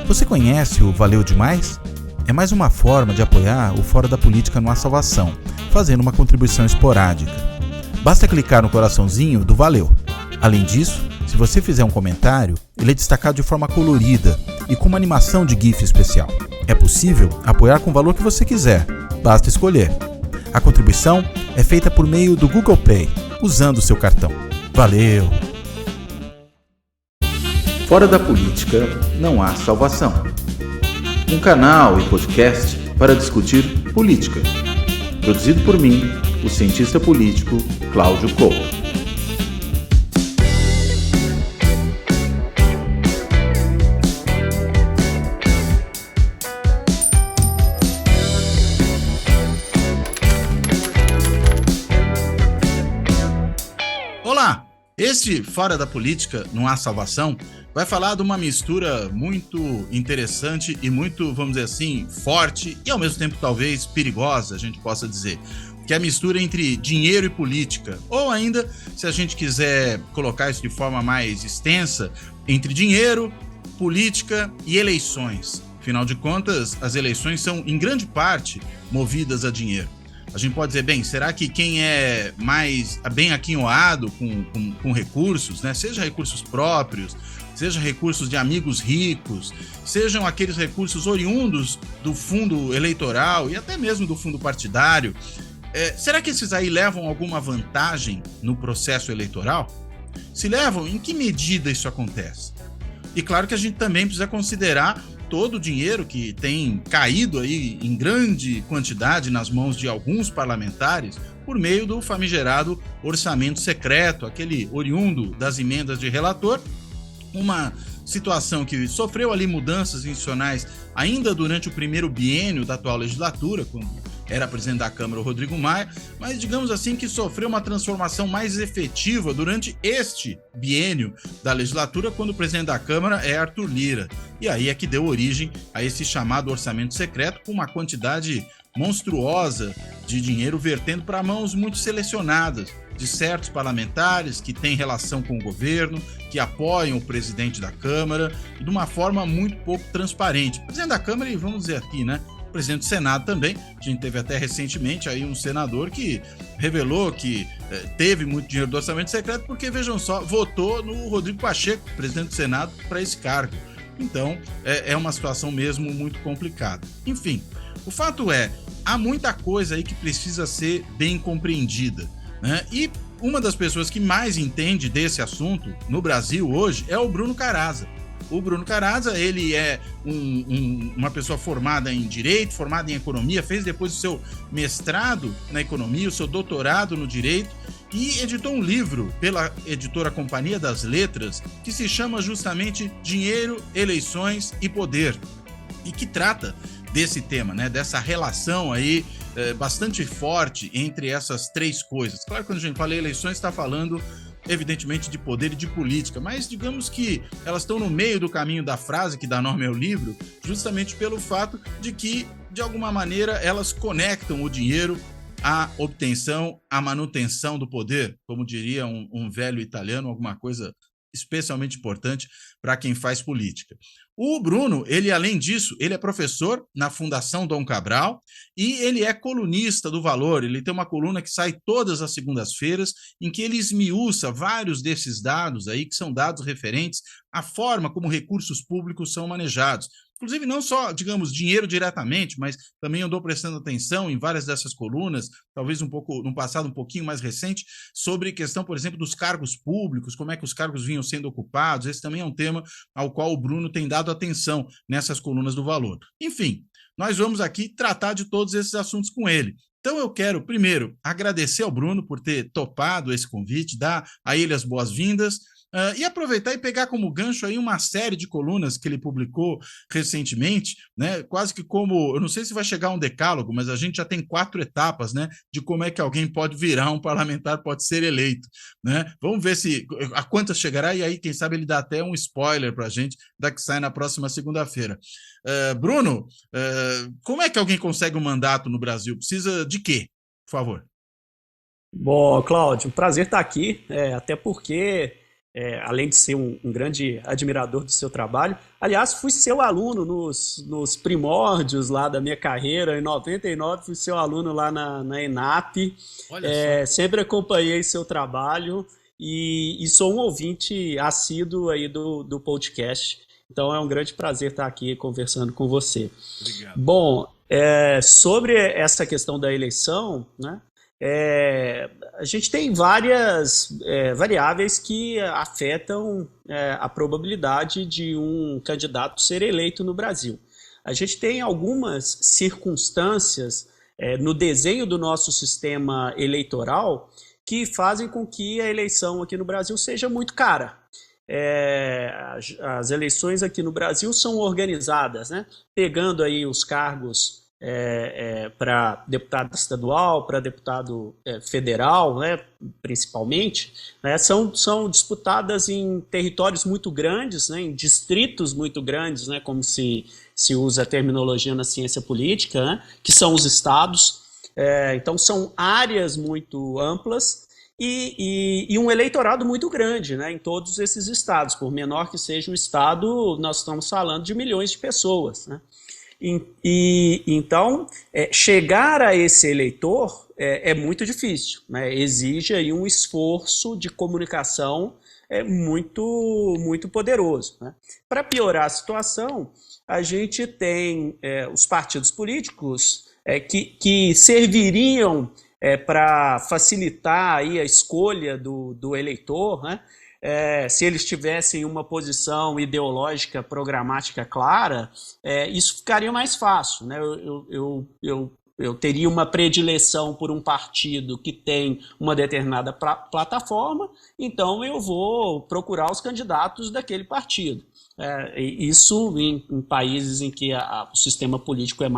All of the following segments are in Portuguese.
Você conhece o Valeu Demais? É mais uma forma de apoiar o Fora da Política Não Há Salvação, fazendo uma contribuição esporádica. Basta clicar no coraçãozinho do Valeu. Além disso, se você fizer um comentário, ele é destacado de forma colorida e com uma animação de GIF especial. É possível apoiar com o valor que você quiser, basta escolher. A contribuição é feita por meio do Google Pay, usando o seu cartão. Valeu! Fora da Política Não Há Salvação. Um canal e podcast para discutir política. Produzido por mim, o cientista político Cláudio Couto. Olá! Este Fora da Política Não Há Salvação vai falar de uma mistura muito interessante e muito, vamos dizer assim, forte e ao mesmo tempo talvez perigosa, a gente possa dizer, que é a mistura entre dinheiro e política, ou ainda, se a gente quiser colocar isso de forma mais extensa, entre dinheiro, política e eleições. Afinal de contas, as eleições são, em grande parte, movidas a dinheiro. A gente pode dizer, bem, será que quem é mais bem aquinhoado com recursos, né, seja recursos próprios, seja recursos de amigos ricos, sejam aqueles recursos oriundos do fundo eleitoral e até mesmo do fundo partidário, será que esses aí levam alguma vantagem no processo eleitoral? Se levam, em que medida isso acontece? E claro que a gente também precisa considerar todo o dinheiro que tem caído aí em grande quantidade nas mãos de alguns parlamentares por meio do famigerado orçamento secreto, aquele oriundo das emendas de relator, uma situação que sofreu ali mudanças institucionais ainda durante o primeiro biênio da atual legislatura, quando era presidente da Câmara o Rodrigo Maia, mas digamos assim que sofreu uma transformação mais efetiva durante este biênio da legislatura, quando o presidente da Câmara é Arthur Lira. E aí é que deu origem a esse chamado orçamento secreto, com uma quantidade monstruosa de dinheiro vertendo para mãos muito selecionadas de certos parlamentares que têm relação com o governo, que apoiam o presidente da Câmara, e de uma forma muito pouco transparente. O presidente da Câmara, e vamos dizer aqui, né? O presidente do Senado também. A gente teve até recentemente aí um senador que revelou que teve muito dinheiro do orçamento secreto porque, vejam só, votou no Rodrigo Pacheco, presidente do Senado, para esse cargo. Então, é uma situação mesmo muito complicada. Enfim, o fato é, há muita coisa aí que precisa ser bem compreendida, né? E uma das pessoas que mais entende desse assunto no Brasil hoje é o Bruno Caraza. O Bruno Caraza, ele é uma pessoa formada em Direito, formada em Economia, fez depois o seu mestrado na Economia, o seu doutorado no Direito e editou um livro pela editora Companhia das Letras que se chama justamente Dinheiro, Eleições e Poder e que trata desse tema, né, dessa relação aí bastante forte entre essas três coisas. Claro que quando a gente fala em eleições, está falando evidentemente de poder e de política, mas digamos que elas estão no meio do caminho da frase que dá nome ao livro, justamente pelo fato de que, de alguma maneira, elas conectam o dinheiro à obtenção, à manutenção do poder, como diria um velho italiano, alguma coisa especialmente importante para quem faz política. O Bruno, ele além disso, ele é professor na Fundação Dom Cabral e ele é colunista do Valor. Ele tem uma coluna que sai todas as segundas-feiras em que ele esmiuça vários desses dados aí, que são dados referentes à forma como recursos públicos são manejados. Inclusive, não só, digamos, dinheiro diretamente, mas também eu andou prestando atenção em várias dessas colunas, talvez um pouco, num passado um pouquinho mais recente, sobre questão, por exemplo, dos cargos públicos, como é que os cargos vinham sendo ocupados. Esse também é um tema ao qual o Bruno tem dado atenção nessas colunas do Valor. Enfim, nós vamos aqui tratar de todos esses assuntos com ele. Então eu quero, primeiro, agradecer ao Bruno por ter topado esse convite, dar a ele as boas-vindas, e aproveitar e pegar como gancho aí uma série de colunas que ele publicou recentemente, né? Quase que como, eu não sei se vai chegar a um decálogo, mas a gente já tem 4 etapas, né? De como é que alguém pode virar um parlamentar, pode ser eleito, né? Vamos ver a quantas chegará e aí, quem sabe, ele dá até um spoiler para a gente da que sai na próxima segunda-feira. Bruno, como é que alguém consegue um mandato no Brasil? Precisa de quê, por favor? Bom, Cláudio, prazer estar aqui, até porque além de ser um grande admirador do seu trabalho. Aliás, fui seu aluno nos primórdios lá da minha carreira, em 99 fui seu aluno lá na ENAP. Olha só. Sempre acompanhei seu trabalho e sou um ouvinte assíduo aí do podcast. Então é um grande prazer estar aqui conversando com você. Obrigado. Bom, sobre essa questão da eleição, né? A gente tem várias variáveis que afetam a probabilidade de um candidato ser eleito no Brasil. A gente tem algumas circunstâncias no desenho do nosso sistema eleitoral que fazem com que a eleição aqui no Brasil seja muito cara. As eleições aqui no Brasil são organizadas, né? Pegando aí os cargos para deputado estadual, para deputado federal, né, principalmente, né, são disputadas em territórios muito grandes, né, em distritos muito grandes, né, como se usa a terminologia na ciência política, né, que são os estados. Então são áreas muito amplas e um eleitorado muito grande, né, em todos esses estados. Por menor que seja o estado, nós estamos falando de milhões de pessoas, né? Então, chegar a esse eleitor é muito difícil, né? Exige aí um esforço de comunicação muito, muito poderoso, né? Para piorar a situação, a gente tem os partidos políticos que serviriam para facilitar aí a escolha do eleitor, né? Se eles tivessem uma posição ideológica, programática clara, isso ficaria mais fácil, né? Eu teria uma predileção por um partido que tem uma determinada plataforma, então eu vou procurar os candidatos daquele partido. Isso em países em que o sistema político é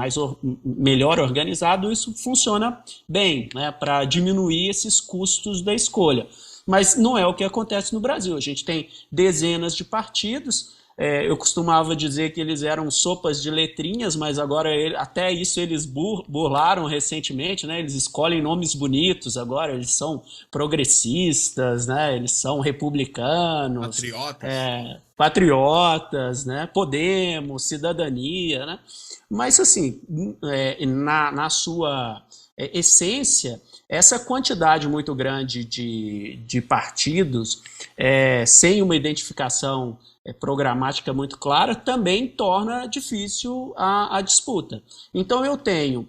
melhor organizado, isso funciona bem, né, para diminuir esses custos da escolha. Mas não é o que acontece no Brasil. A gente tem dezenas de partidos. Eu costumava dizer que eles eram sopas de letrinhas, mas agora até isso eles burlaram recentemente, né? Eles escolhem nomes bonitos agora, eles são progressistas, né? Eles são republicanos, patriotas, né? Podemos, Cidadania, né? Mas assim, na sua essência, essa quantidade muito grande de partidos sem uma identificação programática muito clara também torna difícil a disputa. Então eu tenho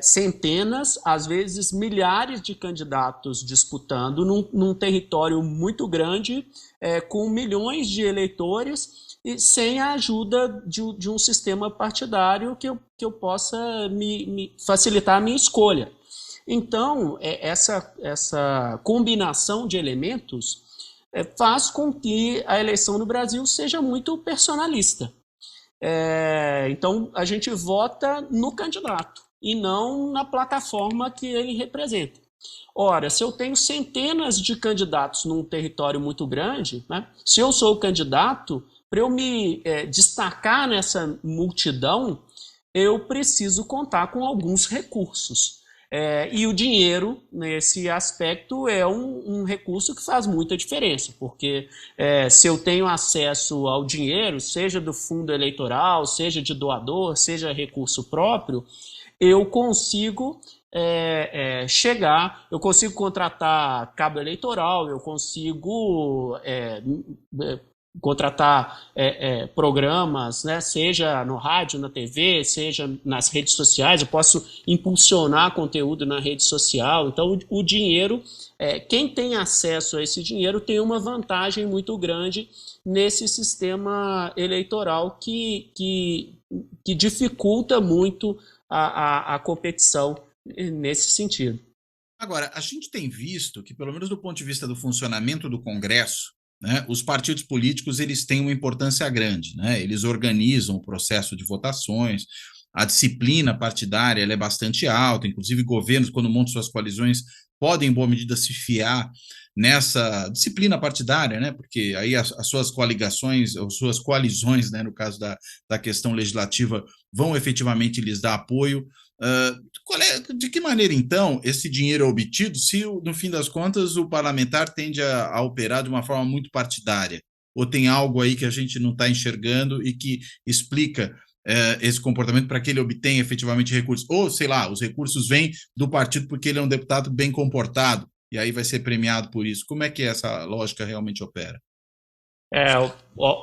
centenas, às vezes milhares de candidatos disputando num território muito grande, com milhões de eleitores e sem a ajuda de um sistema partidário que eu possa me facilitar a minha escolha. Então, essa combinação de elementos faz com que a eleição no Brasil seja muito personalista. Então, a gente vota no candidato e não na plataforma que ele representa. Ora, se eu tenho centenas de candidatos num território muito grande, né, se eu sou o candidato, para eu me destacar nessa multidão, eu preciso contar com alguns recursos. E o dinheiro, nesse aspecto, é um recurso que faz muita diferença, porque se eu tenho acesso ao dinheiro, seja do fundo eleitoral, seja de doador, seja recurso próprio, eu consigo eu consigo contratar cabo eleitoral, eu consigo contratar programas, né, seja no rádio, na TV, seja nas redes sociais, eu posso impulsionar conteúdo na rede social. Então o dinheiro, quem tem acesso a esse dinheiro tem uma vantagem muito grande nesse sistema eleitoral que dificulta muito a competição nesse sentido. Agora, a gente tem visto que, pelo menos do ponto de vista do funcionamento do Congresso, né, os partidos políticos eles têm uma importância grande, né? Eles organizam o processo de votações, a disciplina partidária ela é bastante alta, inclusive governos, quando montam suas coalizões, podem, em boa medida, se fiar nessa disciplina partidária, né? Porque aí as suas coligações, ou suas coalizões, né, no caso da questão legislativa, vão efetivamente lhes dar apoio. De que maneira, então, esse dinheiro é obtido se, no fim das contas, o parlamentar tende a operar de uma forma muito partidária? Ou tem algo aí que a gente não está enxergando e que explica esse comportamento para que ele obtenha efetivamente recursos? Ou, sei lá, os recursos vêm do partido porque ele é um deputado bem comportado e aí vai ser premiado por isso. Como é que essa lógica realmente opera?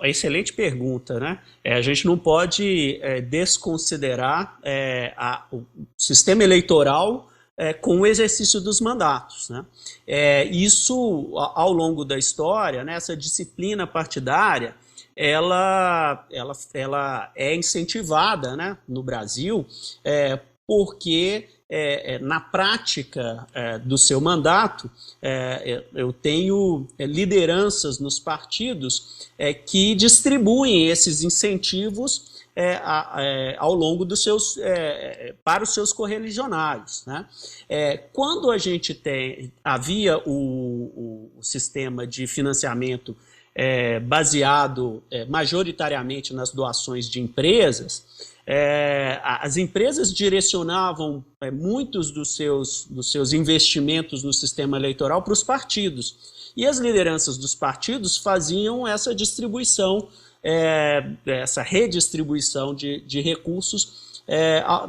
Excelente pergunta, né? A gente não pode desconsiderar o sistema eleitoral com o exercício dos mandatos, né? Isso, ao longo da história, né, essa disciplina partidária, ela é incentivada, né, no Brasil, porque na prática do seu mandato, eu tenho lideranças nos partidos que distribuem esses incentivos ao longo dos para os seus correligionários, né? Quando a gente havia o sistema de financiamento baseado majoritariamente nas doações de empresas, as empresas direcionavam muitos dos seus investimentos no sistema eleitoral para os partidos. E as lideranças dos partidos faziam essa distribuição, essa redistribuição de recursos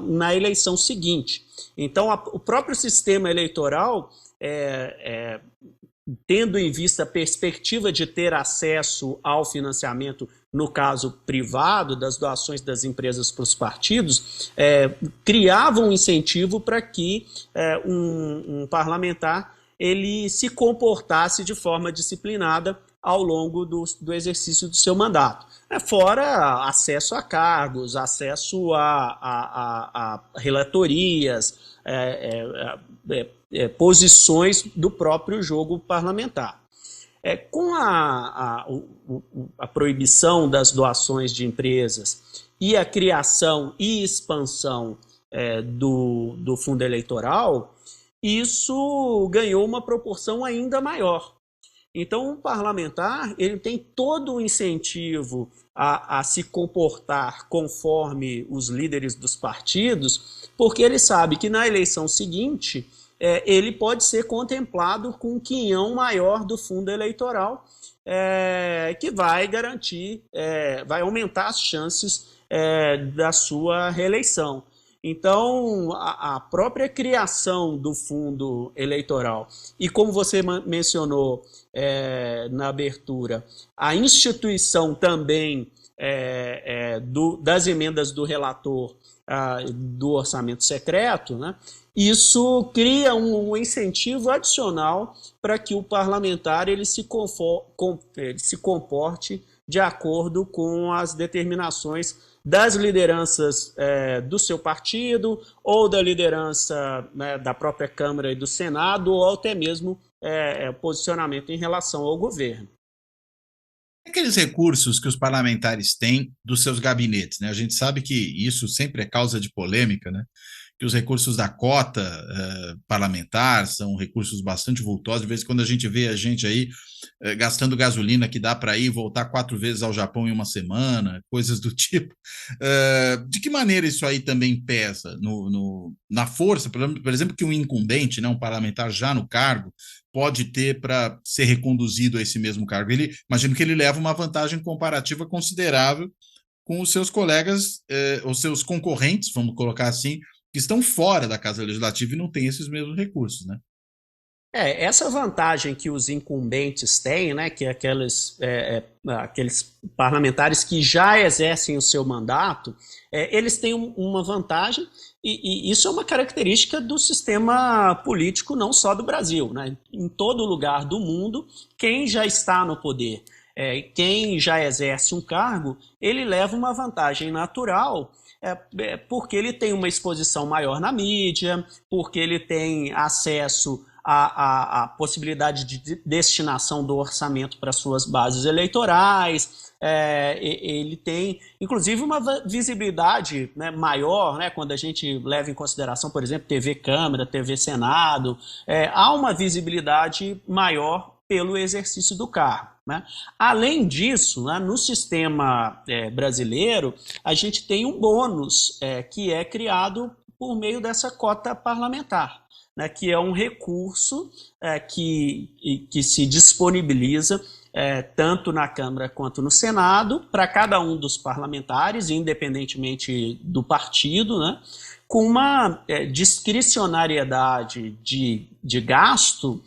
na eleição seguinte. Então, o próprio sistema eleitoral, tendo em vista a perspectiva de ter acesso ao financiamento, no caso privado, das doações das empresas para os partidos, criava um incentivo para que um parlamentar ele se comportasse de forma disciplinada ao longo do exercício do seu mandato. Fora acesso a cargos, acesso a relatorias, posições do próprio jogo parlamentar. Com a proibição das doações de empresas e a criação e expansão do fundo eleitoral, isso ganhou uma proporção ainda maior. Então, o parlamentar ele tem todo o incentivo a se comportar conforme os líderes dos partidos, porque ele sabe que na eleição seguinte ele pode ser contemplado com um quinhão maior do fundo eleitoral, que vai garantir, vai aumentar as chances da sua reeleição. Então, a própria criação do fundo eleitoral e, como você mencionou na abertura, a instituição também das emendas do relator do orçamento secreto, né? Isso cria um incentivo adicional para que o parlamentar ele se comporte de acordo com as determinações das lideranças do seu partido ou da liderança, né, da própria Câmara e do Senado, ou até mesmo posicionamento em relação ao governo. Aqueles recursos que os parlamentares têm dos seus gabinetes, né? A gente sabe que isso sempre é causa de polêmica, né? Que os recursos da cota parlamentar são recursos bastante vultosos. De vez em quando a gente vê a gente aí gastando gasolina que dá para ir e voltar 4 vezes ao Japão em uma semana, coisas do tipo. De que maneira isso aí também pesa na força, por exemplo, que um incumbente, né, um parlamentar já no cargo, pode ter para ser reconduzido a esse mesmo cargo? Imagino que ele leva uma vantagem comparativa considerável com os seus colegas, os seus concorrentes, vamos colocar assim, que estão fora da Casa Legislativa e não têm esses mesmos recursos, né? Essa vantagem que os incumbentes têm, né, que é aqueles parlamentares que já exercem o seu mandato, eles têm uma vantagem e isso é uma característica do sistema político não só do Brasil, né? Em todo lugar do mundo, quem já está no poder, quem já exerce um cargo, ele leva uma vantagem natural, porque ele tem uma exposição maior na mídia, porque ele tem acesso a possibilidade de destinação do orçamento para suas bases eleitorais. Ele tem, inclusive, uma visibilidade, né, maior, né, quando a gente leva em consideração, por exemplo, TV Câmara, TV Senado, há uma visibilidade maior pelo exercício do cargo, né? Além disso, né, no sistema brasileiro, a gente tem um bônus que é criado por meio dessa cota parlamentar, né, que é um recurso que se disponibiliza tanto na Câmara quanto no Senado, para cada um dos parlamentares, independentemente do partido, né, com uma discricionariedade de gasto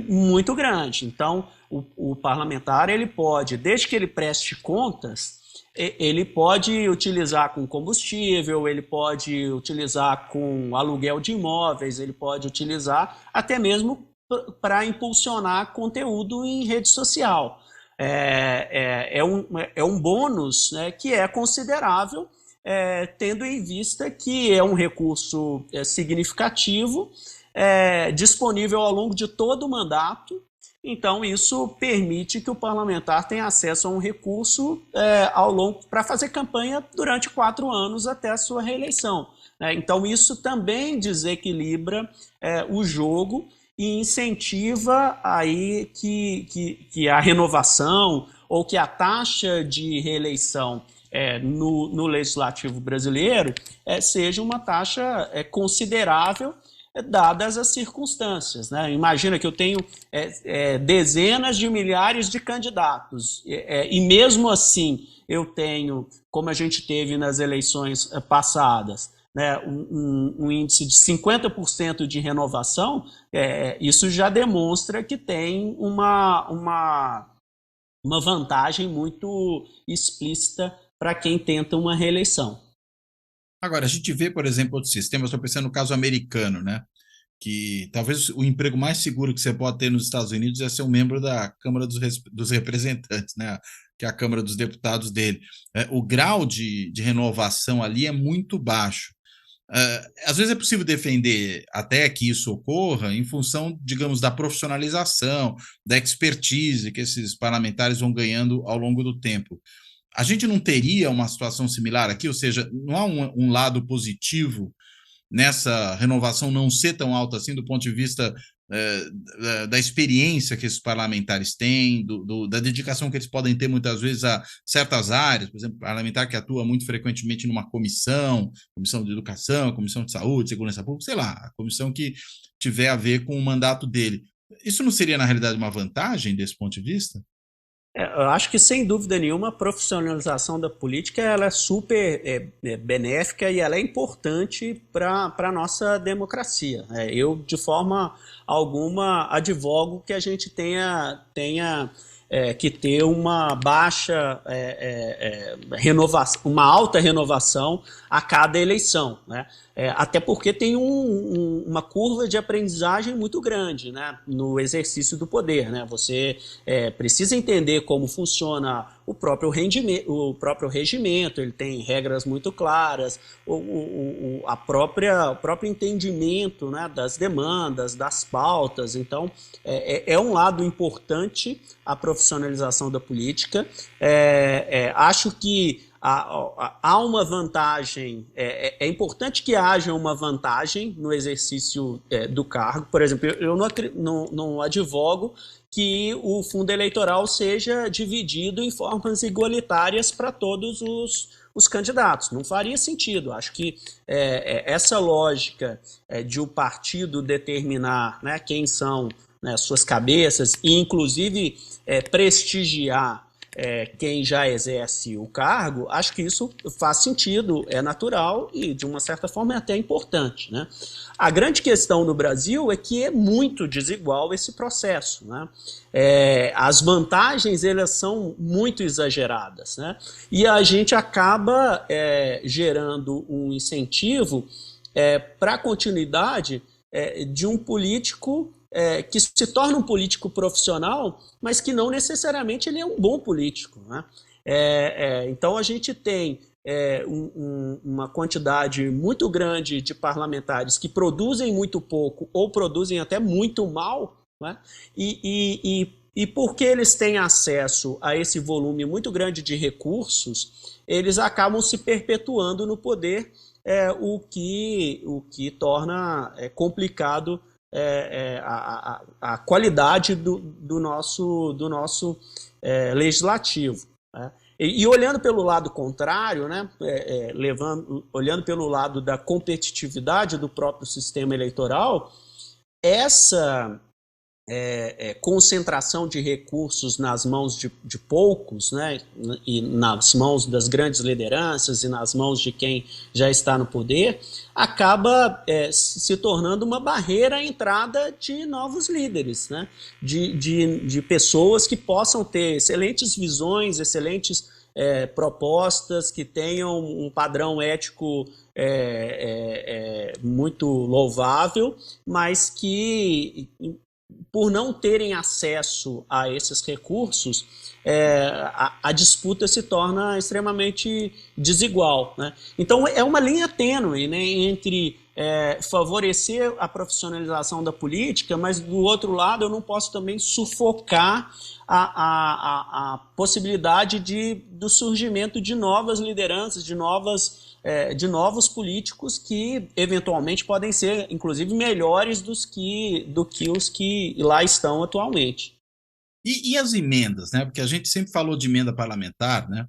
muito grande. Então, o parlamentar, ele pode, desde que ele preste contas, ele pode utilizar com combustível, ele pode utilizar com aluguel de imóveis, ele pode utilizar até mesmo para impulsionar conteúdo em rede social. É um bônus, né, que é considerável, tendo em vista que é um recurso significativo, disponível ao longo de todo o mandato. Então, isso permite que o parlamentar tenha acesso a um recurso para fazer campanha durante 4 anos até a sua reeleição. Então, isso também desequilibra o jogo e incentiva aí que a renovação ou que a taxa de reeleição no legislativo brasileiro seja uma taxa considerável, dadas as circunstâncias, né? Imagina que eu tenho dezenas de milhares de candidatos e mesmo assim eu tenho, como a gente teve nas eleições passadas, né, um índice de 50% de renovação. Isso já demonstra que tem uma vantagem muito explícita para quem tenta uma reeleição. Agora, a gente vê, por exemplo, outros sistemas, estou pensando no caso americano, né? Que talvez o emprego mais seguro que você pode ter nos Estados Unidos é ser um membro da Câmara dos Representantes, né? Que é a Câmara dos Deputados dele. O grau de renovação ali é muito baixo. Às vezes é possível defender até que isso ocorra em função, digamos, da profissionalização, da expertise que esses parlamentares vão ganhando ao longo do tempo. A gente não teria uma situação similar aqui? Ou seja, não há um lado positivo nessa renovação não ser tão alta assim do ponto de vista da experiência que esses parlamentares têm, da dedicação que eles podem ter muitas vezes a certas áreas, por exemplo, parlamentar que atua muito frequentemente numa comissão de educação, comissão de saúde, segurança pública, sei lá, a comissão que tiver a ver com o mandato dele. Isso não seria, na realidade, uma vantagem desse ponto de vista? Eu acho que, sem dúvida nenhuma, a profissionalização da política ela é super benéfica e ela é importante para a nossa democracia. Eu, de forma alguma, advogo que a gente tenha que ter uma baixa renovação, uma alta renovação a cada eleição, né? Até porque tem uma curva de aprendizagem muito grande, né, no exercício do poder, né? Você precisa entender como funciona o próprio regimento, ele tem regras muito claras, o próprio entendimento, né, das demandas, das pautas. Então, é um lado importante a profissionalização da política. Acho que há uma vantagem, é importante que haja uma vantagem no exercício do cargo. Por exemplo, eu não advogo que o fundo eleitoral seja dividido em formas igualitárias para todos os candidatos. Não faria sentido. Acho que essa lógica de o partido determinar, né, quem são, né, suas cabeças e, inclusive, prestigiar quem já exerce o cargo, acho que isso faz sentido, é natural e, de uma certa forma, é até importante, né? A grande questão no Brasil é que é muito desigual esse processo, né? As vantagens, elas são muito exageradas, né? E a gente acaba gerando um incentivo para a continuidade de um político que se torna um político profissional, mas que não necessariamente ele é um bom político, né? Então a gente tem uma quantidade muito grande de parlamentares que produzem muito pouco ou produzem até muito mal, né? E porque eles têm acesso a esse volume muito grande de recursos, eles acabam se perpetuando no poder, o que torna complicado a qualidade do nosso legislativo, né? E olhando pelo lado contrário, né, olhando pelo lado da competitividade do próprio sistema eleitoral, essa concentração de recursos nas mãos de poucos, né, e nas mãos das grandes lideranças e nas mãos de quem já está no poder, acaba se tornando uma barreira à entrada de novos líderes, né, de pessoas que possam ter excelentes visões, excelentes propostas, que tenham um padrão ético muito louvável, mas que, por não terem acesso a esses recursos, a disputa se torna extremamente desigual, né? Então é uma linha tênue, né, entre favorecer a profissionalização da política, mas do outro lado eu não posso também sufocar a possibilidade do surgimento de novas lideranças, de novos políticos que eventualmente podem ser, inclusive, melhores do que os que lá estão atualmente. E as emendas, né? Porque a gente sempre falou de emenda parlamentar, né?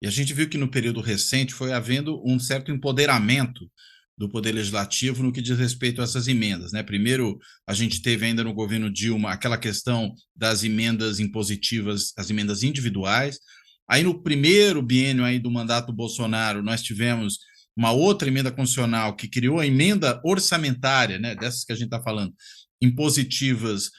E a gente viu que no período recente foi havendo um certo empoderamento do Poder Legislativo no que diz respeito a essas emendas, né? Primeiro, a gente teve ainda no governo Dilma aquela questão das emendas impositivas, as emendas individuais. Aí no primeiro biênio aí do mandato do Bolsonaro, nós tivemos uma outra emenda constitucional que criou a emenda orçamentária, né? Dessas que a gente está falando, impositivas,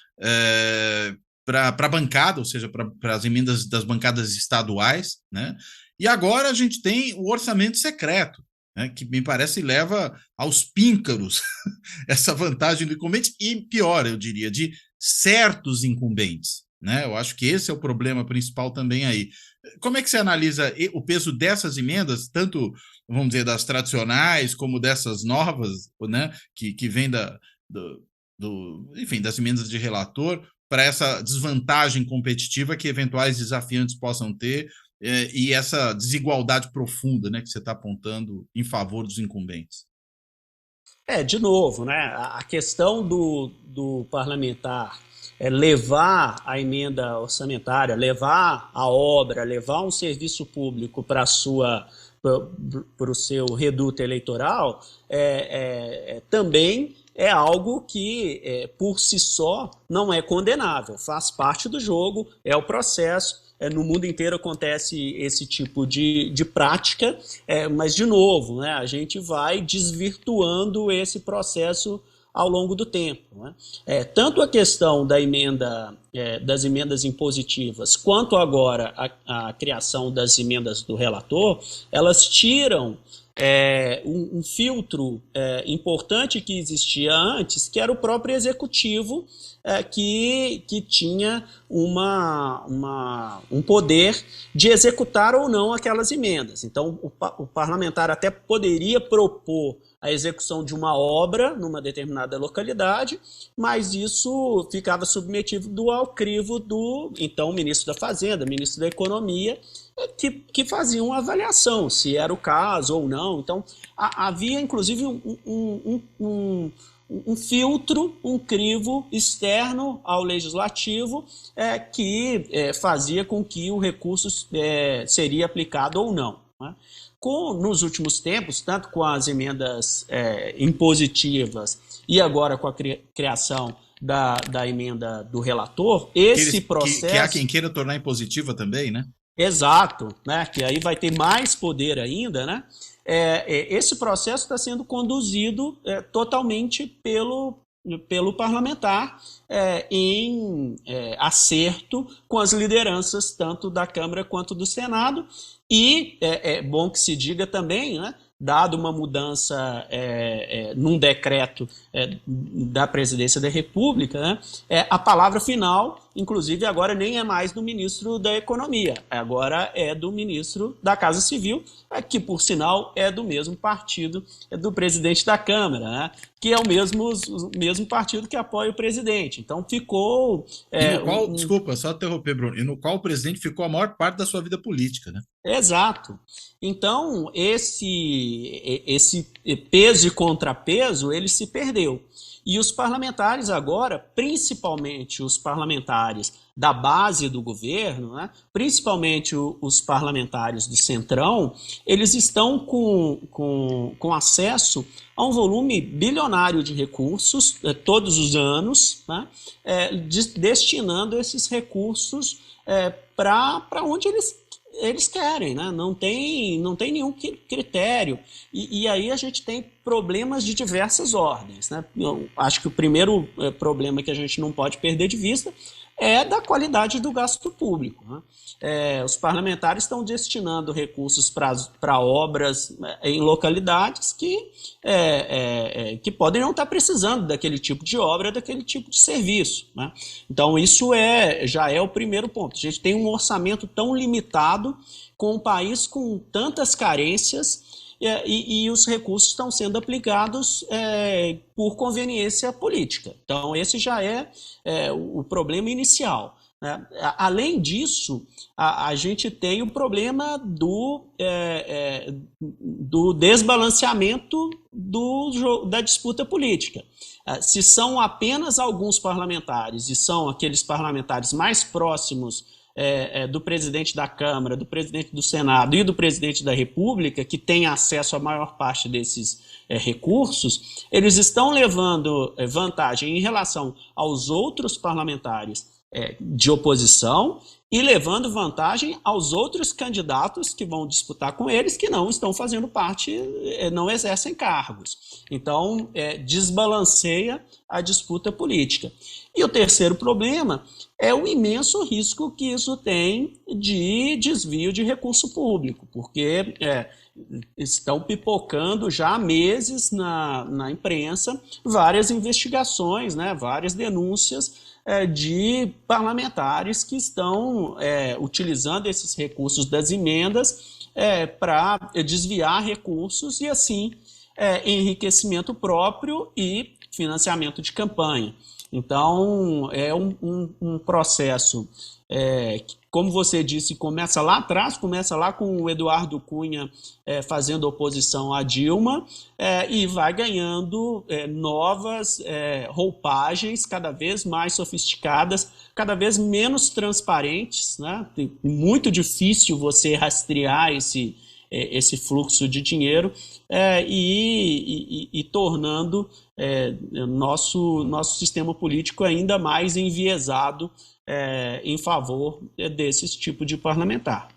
para a bancada, ou seja, para as emendas das bancadas estaduais, né? E agora a gente tem o orçamento secreto, né, que me parece leva aos píncaros essa vantagem do incumbente e, pior, eu diria, de certos incumbentes, né? Eu acho que esse é o problema principal também aí. Como é que você analisa o peso dessas emendas, tanto, vamos dizer, das tradicionais como dessas novas, né, que vêm enfim, das emendas de relator, para essa desvantagem competitiva que eventuais desafiantes possam ter, e essa desigualdade profunda, né, que você está apontando em favor dos incumbentes? De novo, né, a questão do parlamentar levar a emenda orçamentária, levar a obra, levar um serviço público para o seu reduto eleitoral, também é algo que, por si só, não é condenável, faz parte do jogo, é o processo. No mundo inteiro acontece esse tipo de prática, mas, de novo, né, a gente vai desvirtuando esse processo ao longo do tempo, né? Tanto a questão da das emendas impositivas, quanto agora a criação das emendas do relator, elas tiram um filtro importante que existia antes, que era o próprio executivo, que tinha um poder de executar ou não aquelas emendas. Então, o parlamentar até poderia propor a execução de uma obra numa determinada localidade, mas isso ficava submetido ao crivo do, então, ministro da Fazenda, ministro da Economia, que faziam uma avaliação, se era o caso ou não. Então, havia, inclusive, um filtro, um crivo externo ao legislativo, que fazia com que o recurso seria aplicado ou não, né? Nos últimos tempos, tanto com as emendas impositivas e agora com a criação da emenda do relator, esse processo... Que há quem queira tornar impositiva também, né? Exato, né? Que aí vai ter mais poder ainda, né? Esse processo está sendo conduzido totalmente pelo parlamentar, em acerto com as lideranças tanto da Câmara quanto do Senado, e é bom que se diga também, né, dado uma mudança num decreto da Presidência da República, né, a palavra final inclusive agora nem é mais do ministro da Economia, agora é do ministro da Casa Civil, que por sinal é do mesmo partido do presidente da Câmara, né? Que é o mesmo partido que apoia o presidente. Então ficou... E no qual, desculpa, só interromper, Bruno, e no qual o presidente ficou a maior parte da sua vida política, né? Exato. Então, esse peso e contrapeso, ele se perdeu. E os parlamentares agora, principalmente os parlamentares da base do governo, né, principalmente os parlamentares do Centrão, eles estão com acesso a um volume bilionário de recursos todos os anos, né, destinando esses recursos para onde eles querem, né? Não tem nenhum critério. E aí a gente tem problemas de diversas ordens, né? Eu acho que o primeiro problema que a gente não pode perder de vista é da qualidade do gasto público, né? Os parlamentares estão destinando recursos para obras em localidades que podem não estar precisando daquele tipo de obra, daquele tipo de serviço, né? Então isso já é o primeiro ponto. A gente tem um orçamento tão limitado, com um país com tantas carências, e os recursos estão sendo aplicados por conveniência política. Então esse já é o problema inicial, né? Além disso, a gente tem o problema do desbalanceamento da disputa política. Se são apenas alguns parlamentares, e são aqueles parlamentares mais próximos do presidente da Câmara, do presidente do Senado e do presidente da República, que têm acesso à maior parte desses recursos, eles estão levando vantagem em relação aos outros parlamentares de oposição e levando vantagem aos outros candidatos que vão disputar com eles, que não estão fazendo parte, não exercem cargos. Então, desbalanceia a disputa política. E o terceiro problema é o imenso risco que isso tem de desvio de recurso público, porque estão pipocando já há meses na imprensa várias investigações, né, várias denúncias de parlamentares que estão utilizando esses recursos das emendas para desviar recursos e, assim, enriquecimento próprio e financiamento de campanha. Então, é um processo que, como você disse, começa lá atrás, começa lá com o Eduardo Cunha fazendo oposição a Dilma e vai ganhando novas roupagens cada vez mais sofisticadas, cada vez menos transparentes, né? Muito difícil você rastrear esse fluxo de dinheiro e tornando nosso sistema político ainda mais enviesado em favor desse tipo de parlamentar.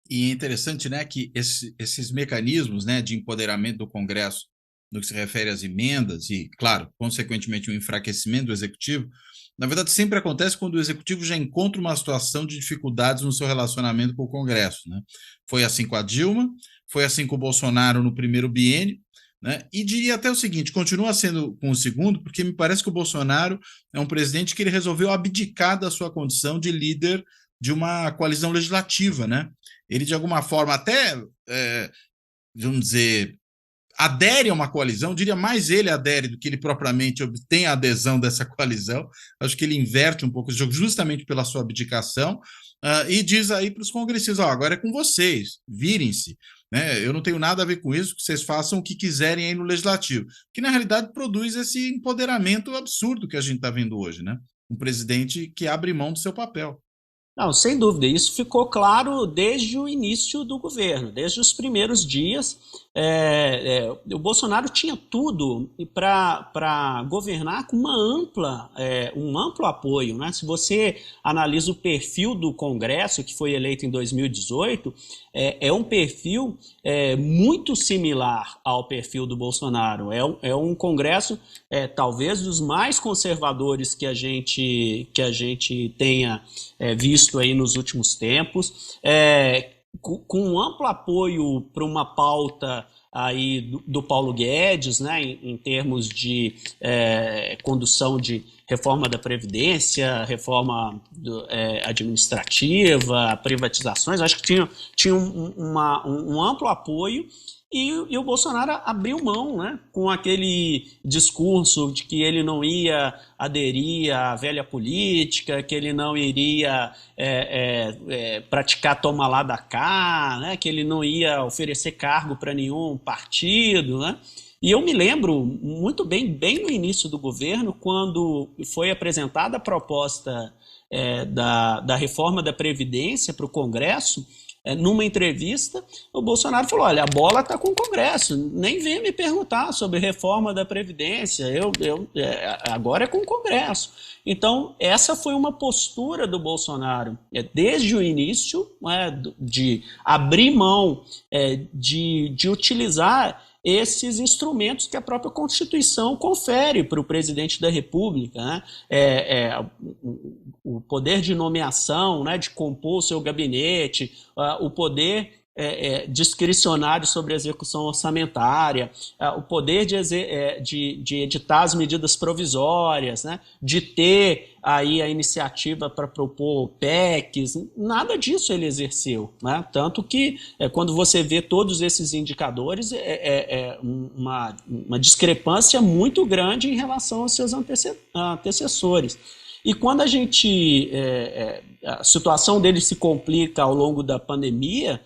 E é interessante, né, que esses mecanismos, né, de empoderamento do Congresso no que se refere às emendas e, claro, consequentemente, o enfraquecimento do Executivo, na verdade, sempre acontece quando o Executivo já encontra uma situação de dificuldades no seu relacionamento com o Congresso, né? Foi assim com a Dilma, foi assim com o Bolsonaro no primeiro biênio, né? E diria até o seguinte, continua sendo com o segundo, porque me parece que o Bolsonaro é um presidente que ele resolveu abdicar da sua condição de líder de uma coalizão legislativa, né? Ele, de alguma forma, até, vamos dizer, adere a uma coalizão, diria mais ele adere do que ele propriamente obtém a adesão dessa coalizão. Acho que ele inverte um pouco o jogo justamente pela sua abdicação e diz aí para os congressistas, agora é com vocês, virem-se, né? Eu não tenho nada a ver com isso, que vocês façam o que quiserem aí no legislativo, que na realidade produz esse empoderamento absurdo que a gente está vendo hoje, né? Um presidente que abre mão do seu papel. Não, sem dúvida, isso ficou claro desde o início do governo, desde os primeiros dias. O Bolsonaro tinha tudo para governar com um amplo apoio, né? Se você analisa o perfil do Congresso, que foi eleito em 2018, é um perfil muito similar ao perfil do Bolsonaro. É um Congresso, talvez, dos mais conservadores que a gente tenha visto aí nos últimos tempos, com um amplo apoio para uma pauta aí do Paulo Guedes, né, em termos de condução de reforma da Previdência, reforma administrativa, privatizações. Acho que tinha um amplo apoio. E o Bolsonaro abriu mão, né, com aquele discurso de que ele não ia aderir à velha política, que ele não iria praticar toma lá da cá, né, que ele não ia oferecer cargo para nenhum partido, né? E eu me lembro muito bem no início do governo, quando foi apresentada a proposta da reforma da Previdência para o Congresso. Numa entrevista, o Bolsonaro falou: olha, a bola está com o Congresso, nem venha me perguntar sobre reforma da Previdência, agora é com o Congresso. Então, essa foi uma postura do Bolsonaro, desde o início, de abrir mão de utilizar esses instrumentos que a própria Constituição confere para o presidente da República, né? O poder de nomeação, né, de compor o seu gabinete, o poder discricionário sobre a execução orçamentária, o poder de editar as medidas provisórias, né, de ter aí a iniciativa para propor PECs, nada disso ele exerceu, né? Tanto que quando você vê todos esses indicadores, uma discrepância muito grande em relação aos seus antecessores. E quando a situação dele se complica ao longo da pandemia,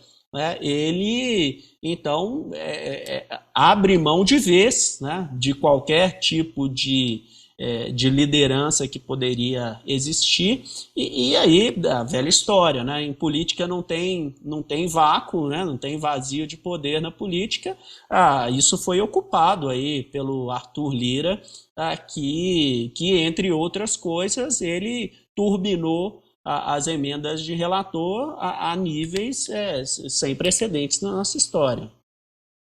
ele, então, abre mão de vez, né, de qualquer tipo de liderança que poderia existir, e aí, a velha história, né, em política não tem vácuo, né, não tem vazio de poder na política. Isso foi ocupado aí pelo Arthur Lira, que, entre outras coisas, ele turbinou as emendas de relator a níveis sem precedentes na nossa história.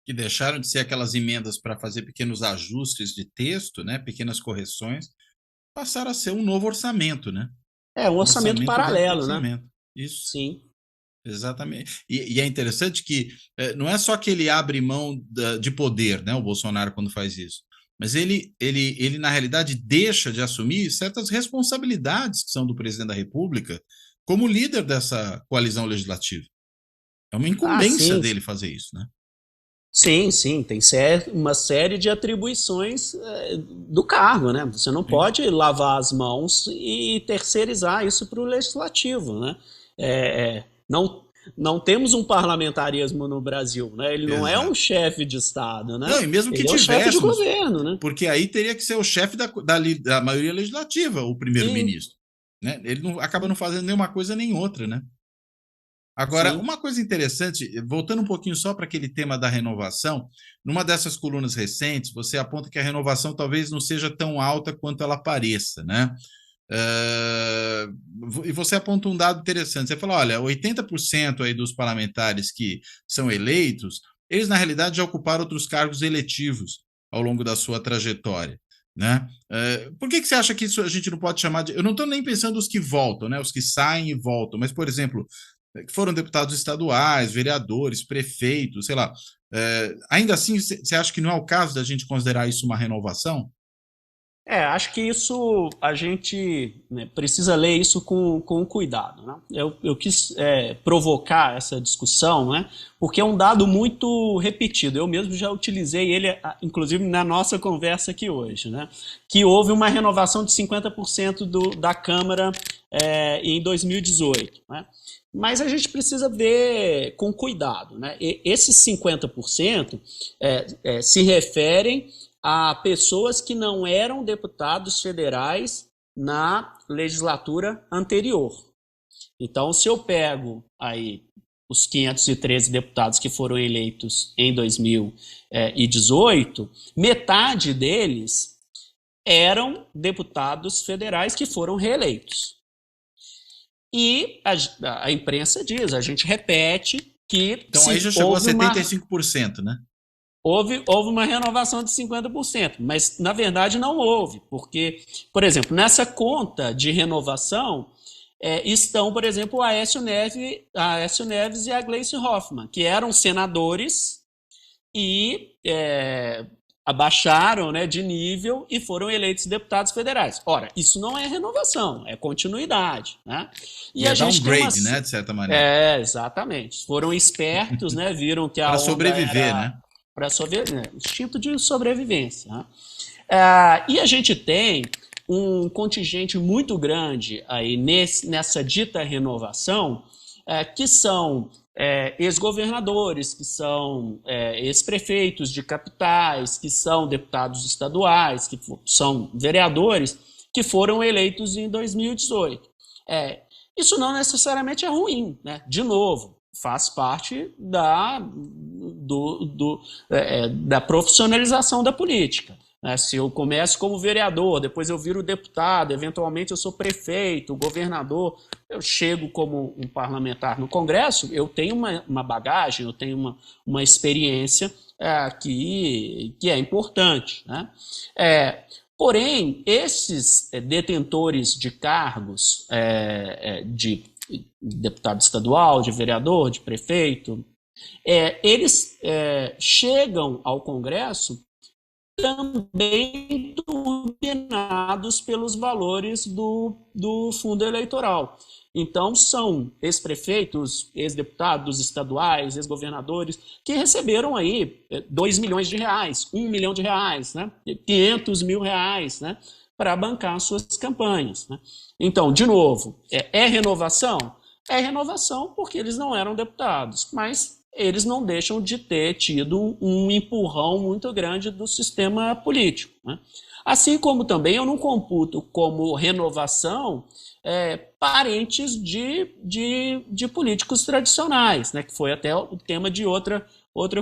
Que deixaram de ser aquelas emendas para fazer pequenos ajustes de texto, né, pequenas correções, passaram a ser um novo orçamento, né? Um orçamento paralelo, né? Isso. Sim. Exatamente. E é interessante que não é só que ele abre mão de poder, né, o Bolsonaro, quando faz isso, mas ele, na realidade, deixa de assumir certas responsabilidades que são do presidente da República como líder dessa coalizão legislativa. É uma incumbência dele fazer isso, né? Sim, tem uma série de atribuições do cargo, né? Você não pode lavar as mãos e terceirizar isso para o legislativo, né? Não temos um parlamentarismo no Brasil, né? Ele não é um chefe de Estado, né? Não, e mesmo que ele tivéssemos, é o chefe de governo, né? Porque aí teria que ser o chefe da maioria legislativa, o primeiro-ministro, né? Ele acaba não fazendo nenhuma coisa nem outra, né? Agora, uma coisa interessante, voltando um pouquinho só para aquele tema da renovação, numa dessas colunas recentes, você aponta que a renovação talvez não seja tão alta quanto ela pareça, né? E você aponta um dado interessante, você fala, olha, 80% aí dos parlamentares que são eleitos, eles na realidade já ocuparam outros cargos eletivos ao longo da sua trajetória, né? Por que você acha que isso a gente não pode chamar de... Eu não estou nem pensando os que voltam, né? Os que saem e voltam, mas, por exemplo, que foram deputados estaduais, vereadores, prefeitos, sei lá. Ainda assim, você acha que não é o caso da gente considerar isso uma renovação? Acho que isso a gente precisa ler isso com cuidado, né? Eu quis provocar essa discussão, né? Porque é um dado muito repetido. Eu mesmo já utilizei ele, inclusive na nossa conversa aqui hoje, né? Que houve uma renovação de 50% da Câmara em 2018, né? Mas a gente precisa ver com cuidado, né? Esses 50% se referem a pessoas que não eram deputados federais na legislatura anterior. Então, se eu pego aí os 513 deputados que foram eleitos em 2018, metade deles eram deputados federais que foram reeleitos. E a imprensa diz, a gente repete que... Então aí já chegou a 75%, né? Houve uma renovação de 50%, mas na verdade não houve, porque, por exemplo, nessa conta de renovação estão, por exemplo, a Aécio Neves e a Gleice Hoffmann, que eram senadores e abaixaram, né, de nível e foram eleitos deputados federais. Ora, isso não é renovação, é continuidade, né? E a gente tem downgrade, né, de certa maneira. Exatamente. Foram espertos, né, viram que a para onda sobreviver, era né? para sobreviver, né, instinto de sobrevivência, né? E a gente tem um contingente muito grande aí nessa dita renovação, que são ex-governadores, que são ex-prefeitos de capitais, que são deputados estaduais, que são vereadores, que foram eleitos em 2018. Isso não necessariamente é ruim, né? De novo, faz parte da profissionalização da política. Se eu começo como vereador, depois eu viro deputado, eventualmente eu sou prefeito, governador, eu chego como um parlamentar no Congresso, eu tenho uma bagagem, eu tenho uma experiência que é importante, né? Porém, esses detentores de cargos de deputado estadual, de vereador, de prefeito, eles chegam ao Congresso também turbinados pelos valores do fundo eleitoral. Então, são ex-prefeitos, ex-deputados estaduais, ex-governadores, que receberam aí 2 milhões de reais, 1 milhão de reais, né? 500 mil reais, né? Para bancar suas campanhas, né? Então, de novo, é renovação? É renovação porque eles não eram deputados, mas eles não deixam de ter tido um empurrão muito grande do sistema político, né? Assim como também eu não computo como renovação parentes de políticos tradicionais, né? Que foi até o tema de outra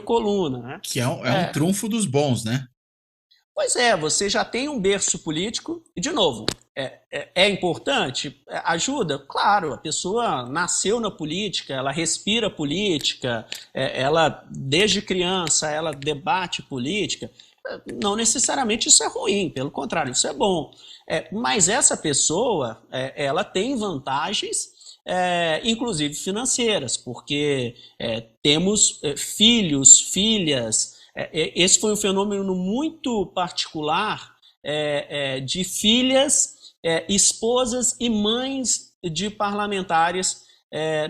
coluna, né? Que é um trunfo dos bons, né? Pois você já tem um berço político, e de novo, é importante? Ajuda? Claro, a pessoa nasceu na política, ela respira política, ela, desde criança, ela debate política. Não necessariamente isso é ruim, pelo contrário, isso é bom. Mas essa pessoa, ela tem vantagens, inclusive financeiras, porque temos filhos, filhas. Esse foi um fenômeno muito particular de filhas, esposas e mães de parlamentares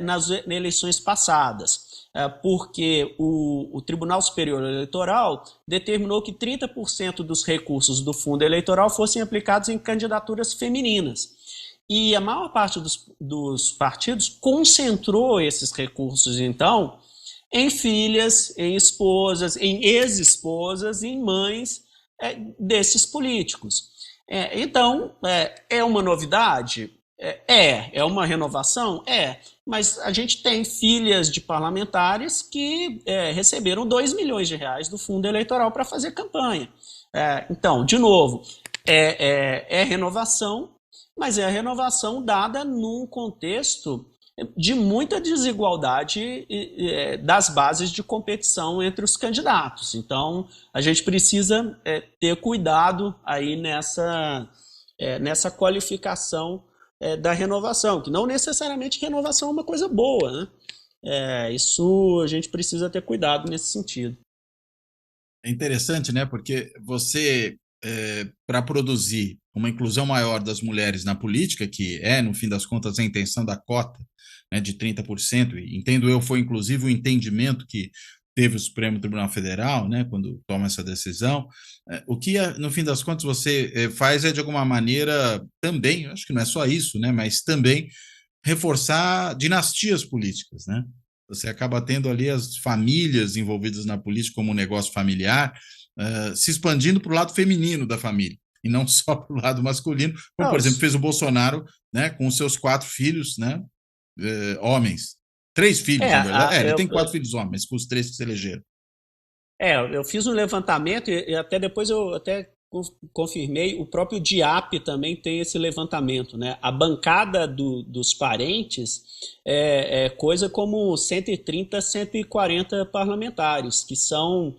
nas eleições passadas, porque o Tribunal Superior Eleitoral determinou que 30% dos recursos do fundo eleitoral fossem aplicados em candidaturas femininas. E a maior parte dos partidos concentrou esses recursos, então, em filhas, em esposas, em ex-esposas, em mães desses políticos. Então, é uma novidade? É uma renovação? Mas a gente tem filhas de parlamentares que receberam 2 milhões de reais do fundo eleitoral para fazer campanha. Então, de novo, é renovação, mas é a renovação dada num contexto de muita desigualdade das bases de competição entre os candidatos. Então, a gente precisa ter cuidado aí nessa qualificação da renovação, que não necessariamente renovação é uma coisa boa, né? Isso a gente precisa ter cuidado nesse sentido. É interessante, né? Porque você, para produzir uma inclusão maior das mulheres na política, que no fim das contas, a intenção da cota, né, de 30%, e entendo eu, foi inclusive o entendimento que teve o Supremo Tribunal Federal, né, quando toma essa decisão. O que, no fim das contas, você faz de alguma maneira, também, acho que não é só isso, né, mas também reforçar dinastias políticas, né? Você acaba tendo ali as famílias envolvidas na política como um negócio familiar, se expandindo para o lado feminino da família, e não só para o lado masculino, como, por exemplo, fez o Bolsonaro, né, com os seus 4 filhos, né, homens. 3 filhos, na verdade. Ele tem 4 filhos homens, com os 3 que se elegeram. Eu fiz um levantamento e até depois eu até confirmei, o próprio DIAP também tem esse levantamento, né? A bancada dos parentes é coisa como 130, 140 parlamentares, que são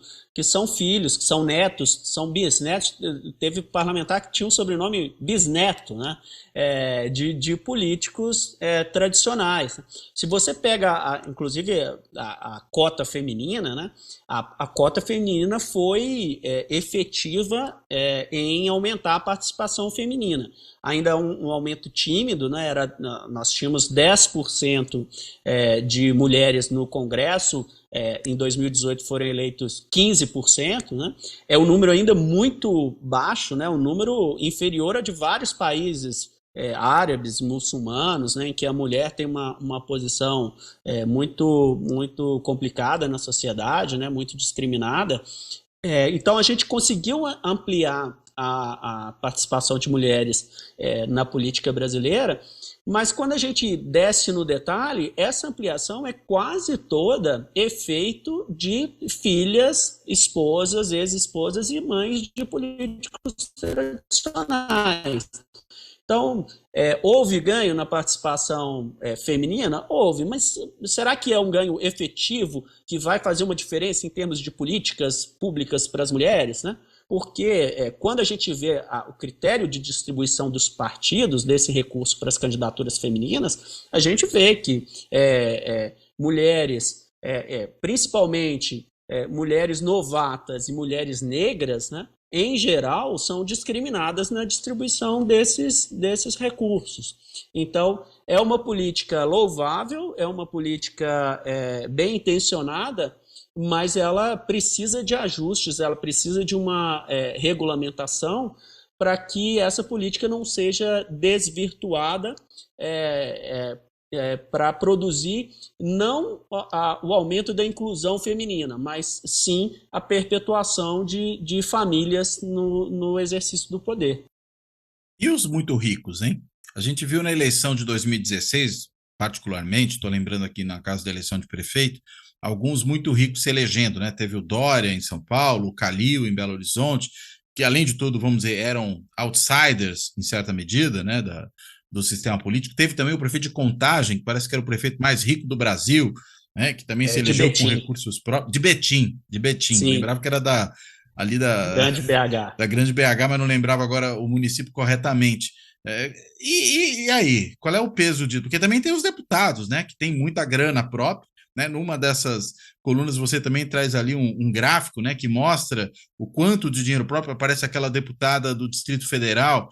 filhos, que são netos, são bisnetos. Teve parlamentar que tinha um sobrenome bisneto, né? De políticos tradicionais. Se você pega, inclusive, a cota feminina, né? A cota feminina foi efetiva em aumentar a participação feminina. Ainda um aumento tímido, né? Nós tínhamos 10% de mulheres no Congresso, em 2018 foram eleitos 15%, né? É um número ainda muito baixo, né? Um número inferior a de vários países árabes, muçulmanos, né? Em que a mulher tem uma posição muito, muito complicada na sociedade, né? Muito discriminada. Então a gente conseguiu ampliar a participação de mulheres na política brasileira, mas quando a gente desce no detalhe, essa ampliação é quase toda efeito de filhas, esposas, ex-esposas e mães de políticos tradicionais. Então, houve ganho na participação feminina? Houve, mas será que é um ganho efetivo que vai fazer uma diferença em termos de políticas públicas para as mulheres, né? Porque quando a gente vê o critério de distribuição dos partidos desse recurso para as candidaturas femininas, a gente vê que mulheres, principalmente mulheres novatas e mulheres negras, né, em geral, são discriminadas na distribuição desses recursos. Então, é uma política louvável, é uma política bem intencionada, mas ela precisa de ajustes, ela precisa de uma regulamentação para que essa política não seja desvirtuada para produzir não o aumento da inclusão feminina, mas sim a perpetuação de famílias no exercício do poder. E os muito ricos, hein? A gente viu na eleição de 2016, particularmente, estou lembrando aqui na casa da eleição de prefeito, alguns muito ricos se elegendo, né? Teve o Dória em São Paulo, o Calil em Belo Horizonte, que além de tudo, vamos dizer, eram outsiders, em certa medida, né, do sistema político. Teve também o prefeito de Contagem, que parece que era o prefeito mais rico do Brasil, né, que também se elegeu com recursos próprios. De Betim. Sim. Lembrava que era da Grande BH. Da Grande BH, mas não lembrava agora o município corretamente. E aí, qual é o peso disso? Porque também tem os deputados, né, que tem muita grana própria, né? Numa dessas colunas você também traz ali um gráfico, né, que mostra o quanto de dinheiro próprio. Aparece aquela deputada do Distrito Federal,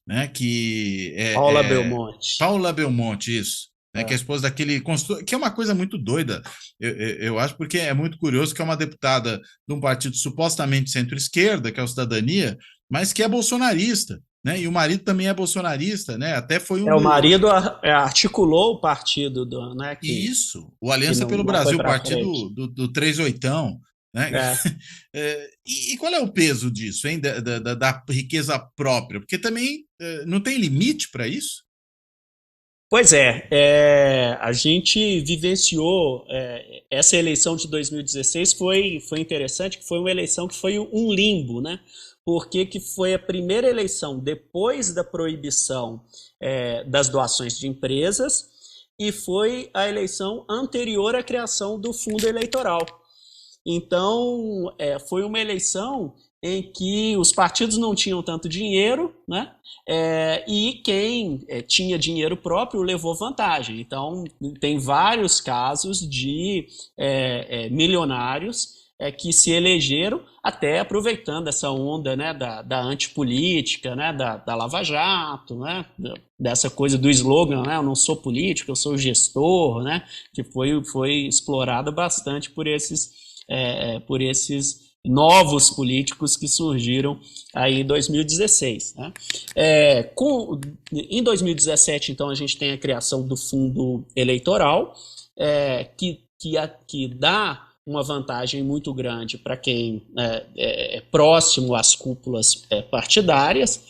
né, que Paula Belmonte. Paula Belmonte, isso, né, que é a esposa daquele construtor, que é uma coisa muito doida, eu acho, porque é muito curioso que é uma deputada de um partido supostamente centro-esquerda, que é o Cidadania, mas que é bolsonarista, né? E o marido também é bolsonarista, né? Até foi o marido articulou o partido né? Isso, o Aliança pelo Brasil, o partido do 38, né? E qual é o peso disso, hein? Da riqueza própria? Porque também não tem limite para isso? Pois a gente vivenciou essa eleição de 2016 foi interessante, que foi uma eleição que foi um limbo, né? Porque que foi a primeira eleição depois da proibição das doações de empresas e foi a eleição anterior à criação do fundo eleitoral. Então, foi uma eleição em que os partidos não tinham tanto dinheiro, né? E quem tinha dinheiro próprio levou vantagem. Então, tem vários casos de milionários que se elegeram até aproveitando essa onda, né, da antipolítica, né, da Lava Jato, né, dessa coisa do slogan, né, eu não sou político, eu sou gestor, né, que foi explorada bastante por esses novos políticos que surgiram aí em 2016. Né? Em 2017, então, a gente tem a criação do fundo eleitoral, que dá uma vantagem muito grande para quem é próximo às cúpulas partidárias,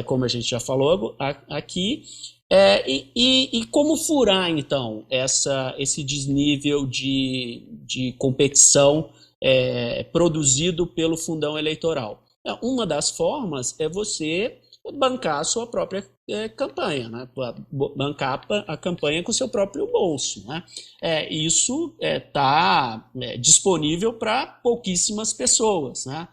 como a gente já falou aqui, e como furar, então, esse desnível de competição produzido pelo fundão eleitoral. Uma das formas é você bancar a sua própria campanha, né? Bancar a campanha com o seu próprio bolso, né? Isso está disponível para pouquíssimas pessoas, né?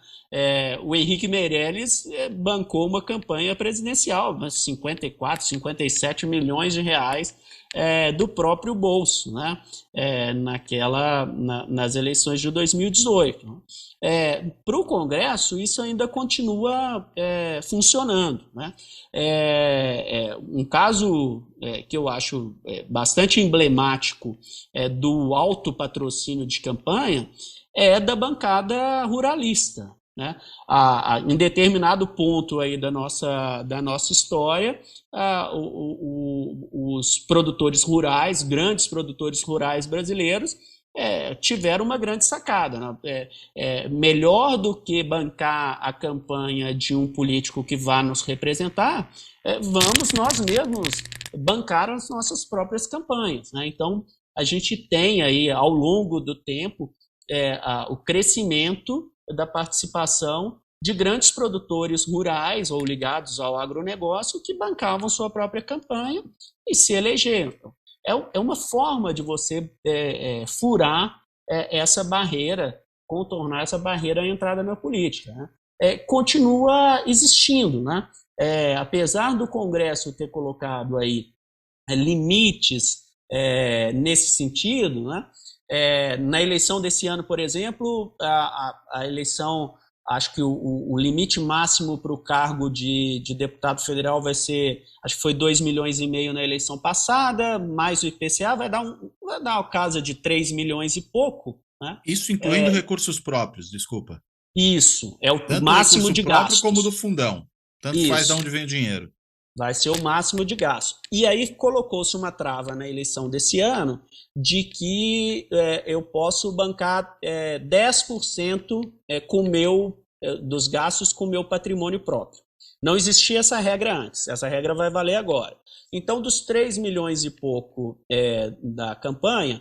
O Henrique Meirelles bancou uma campanha presidencial, mas 54, 57 milhões de reais do próprio bolso, né? Nas eleições de 2018. Né? Para o Congresso, isso ainda continua funcionando. Né? Um caso que eu acho bastante emblemático do alto patrocínio de campanha é da bancada ruralista. Né? Em determinado ponto aí da nossa história, os produtores rurais, grandes produtores rurais brasileiros, tiveram uma grande sacada. Né? Melhor do que bancar a campanha de um político que vá nos representar, vamos nós mesmos bancar as nossas próprias campanhas. Né? Então, a gente tem aí, ao longo do tempo, o crescimento da participação de grandes produtores rurais ou ligados ao agronegócio que bancavam sua própria campanha e se elegeram. É uma forma de você furar essa barreira, contornar essa barreira à entrada na política. Né? Continua existindo, né? Apesar do Congresso ter colocado aí limites nesse sentido, né? Na eleição desse ano, por exemplo, a eleição, acho que o limite máximo para o cargo de deputado federal vai ser, acho que foi 2,5 milhões na eleição passada, mais o IPCA, vai dar uma casa de 3 milhões e pouco. Né? Isso incluindo recursos próprios, desculpa. Isso, é o tanto máximo de gastos. Tanto como do fundão. Tanto isso. Faz de onde vem o dinheiro. Vai ser o máximo de gasto. E aí colocou-se uma trava na eleição desse ano de que eu posso bancar 10% dos gastos com o meu patrimônio próprio. Não existia essa regra antes, essa regra vai valer agora. Então, dos 3 milhões e pouco da campanha,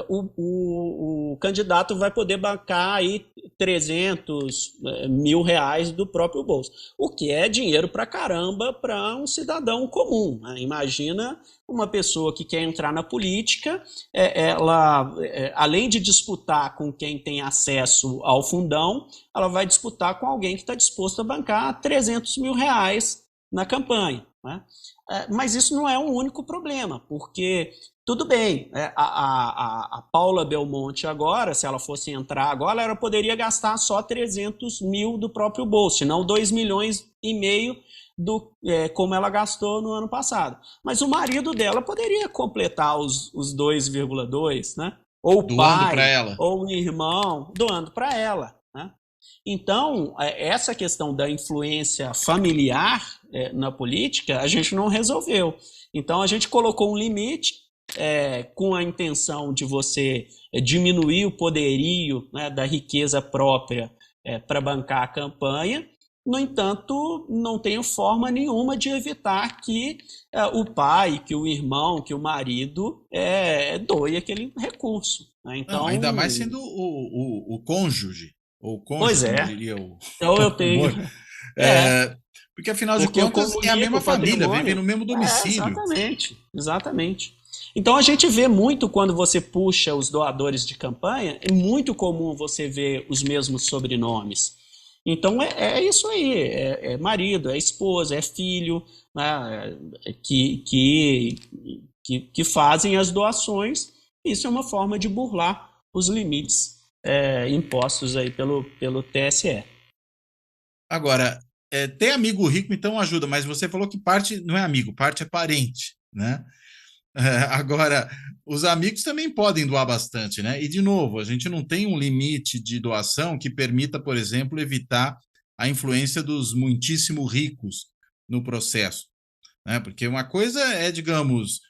o candidato vai poder bancar aí 300 mil reais do próprio bolso, o que é dinheiro pra caramba para um cidadão comum. Né? Imagina uma pessoa que quer entrar na política, ela, além de disputar com quem tem acesso ao fundão, ela vai disputar com alguém que está disposto a bancar 300 mil reais na campanha. Né? Mas isso não é um único problema, porque, tudo bem, a Paula Belmonte agora, se ela fosse entrar agora, ela poderia gastar só 300 mil do próprio bolso, não 2,5 milhões como ela gastou no ano passado. Mas o marido dela poderia completar os 2,2, né? Ou o pai, ou o irmão, doando para ela. Né? Então, essa questão da influência familiar na política, a gente não resolveu. Então, a gente colocou um limite com a intenção de você diminuir o poderio, né, da riqueza própria para bancar a campanha. No entanto, não tenho forma nenhuma de evitar que o pai, que o irmão, que o marido doe aquele recurso. Né? Então, não, ainda mais sendo o cônjuge. Ou cônjuge, pois é. Diria o... Então eu tenho... Porque afinal de contas é a mesma família, vive no mesmo domicílio. Exatamente. Então a gente vê muito quando você puxa os doadores de campanha, é muito comum você ver os mesmos sobrenomes. Então é isso aí, é marido, é esposa, é filho, né, que fazem as doações. Isso é uma forma de burlar os limites impostos aí pelo TSE. Agora, ter amigo rico então ajuda, mas você falou que parte não é amigo, parte é parente, né? Agora, os amigos também podem doar bastante, né? E, de novo, a gente não tem um limite de doação que permita, por exemplo, evitar a influência dos muitíssimo ricos no processo, né? Porque uma coisa é, digamos,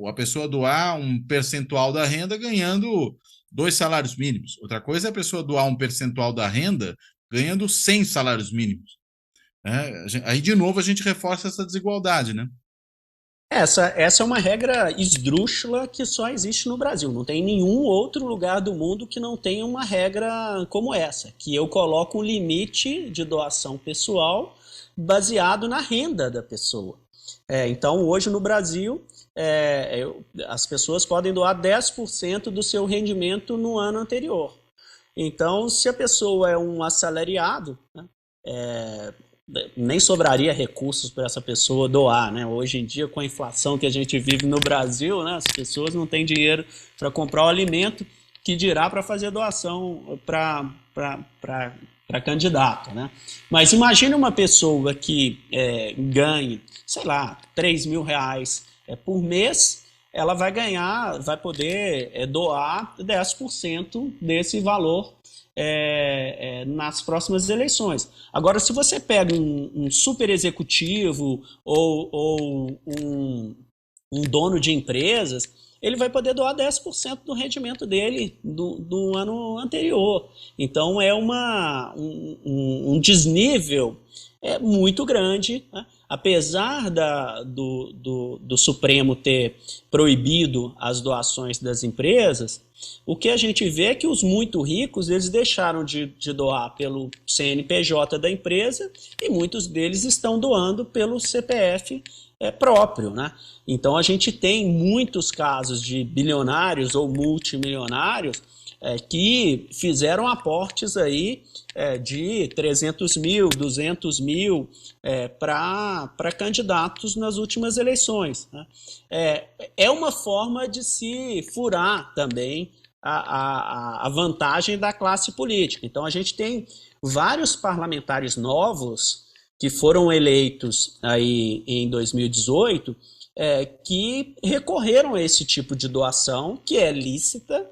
a pessoa doar um percentual da renda ganhando 2 salários mínimos. Outra coisa é a pessoa doar um percentual da renda ganhando 100 salários mínimos. Aí, de novo, a gente reforça essa desigualdade, né? Essa é uma regra esdrúxula que só existe no Brasil. Não tem nenhum outro lugar do mundo que não tenha uma regra como essa, que eu coloco um limite de doação pessoal baseado na renda da pessoa. Então, hoje no Brasil, as pessoas podem doar 10% do seu rendimento no ano anterior. Então, se a pessoa é um assalariado, né, nem sobraria recursos para essa pessoa doar, né? Hoje em dia, com a inflação que a gente vive no Brasil, né, as pessoas não têm dinheiro para comprar o alimento, que dirá para fazer doação para candidato, né? Mas imagine uma pessoa que ganhe, sei lá, R$ 3.000 por mês, ela vai poder doar 10% desse valor nas próximas eleições. Agora, se você pega um super executivo ou um dono de empresas, ele vai poder doar 10% do rendimento dele do ano anterior. Então, é um desnível muito grande, né? Apesar do Supremo ter proibido as doações das empresas, o que a gente vê é que os muito ricos, eles deixaram de doar pelo CNPJ da empresa e muitos deles estão doando pelo CPF próprio, né? Então a gente tem muitos casos de bilionários ou multimilionários que fizeram aportes aí de 300 mil, 200 mil para candidatos nas últimas eleições, né? É uma forma de se furar também a vantagem da classe política. Então a gente tem vários parlamentares novos que foram eleitos aí em 2018 que recorreram a esse tipo de doação, que é lícita,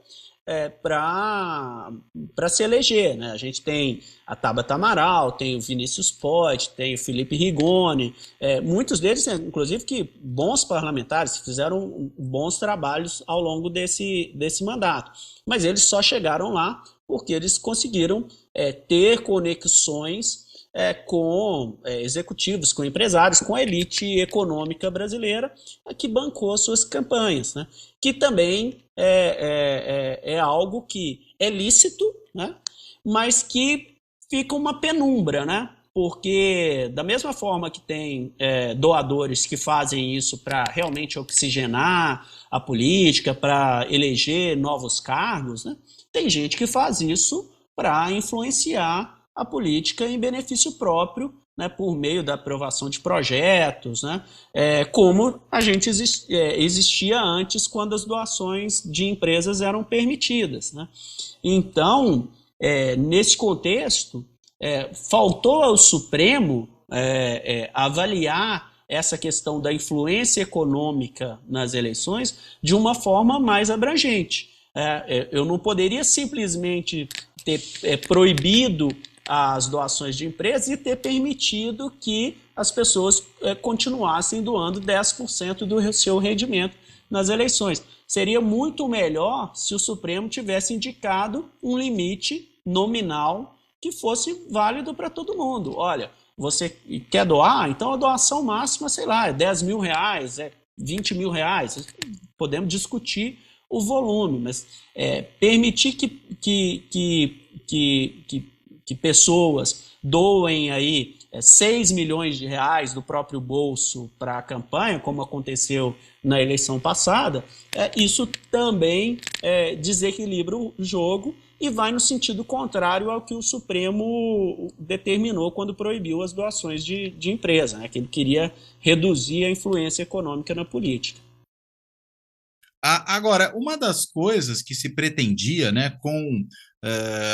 para se eleger, né? A gente tem a Tabata Amaral, tem o Vinícius Poit, tem o Felipe Rigoni, muitos deles, inclusive, que bons parlamentares, fizeram bons trabalhos ao longo desse mandato, mas eles só chegaram lá porque eles conseguiram ter conexões com executivos, com empresários, com a elite econômica brasileira que bancou suas campanhas, né? Que também é algo que é lícito, né? Mas que fica uma penumbra, né? Porque da mesma forma que tem doadores que fazem isso para realmente oxigenar a política, para eleger novos cargos, né? Tem gente que faz isso para influenciar a política em benefício próprio, né, por meio da aprovação de projetos, né, como a gente existia antes, quando as doações de empresas eram permitidas, né? Então, nesse contexto, faltou ao Supremo avaliar essa questão da influência econômica nas eleições de uma forma mais abrangente. Eu não poderia simplesmente ter proibido as doações de empresas e ter permitido que as pessoas continuassem doando 10% do seu rendimento nas eleições. Seria muito melhor se o Supremo tivesse indicado um limite nominal que fosse válido para todo mundo. Olha, você quer doar? Então a doação máxima, sei lá, é R$ 10.000, é R$ 20.000. Podemos discutir o volume, mas permitir que pessoas doem aí 6 milhões de reais do próprio bolso para a campanha, como aconteceu na eleição passada, isso também desequilibra o jogo e vai no sentido contrário ao que o Supremo determinou quando proibiu as doações de empresa, né? Que ele queria reduzir a influência econômica na política. Agora, uma das coisas que se pretendia, né, com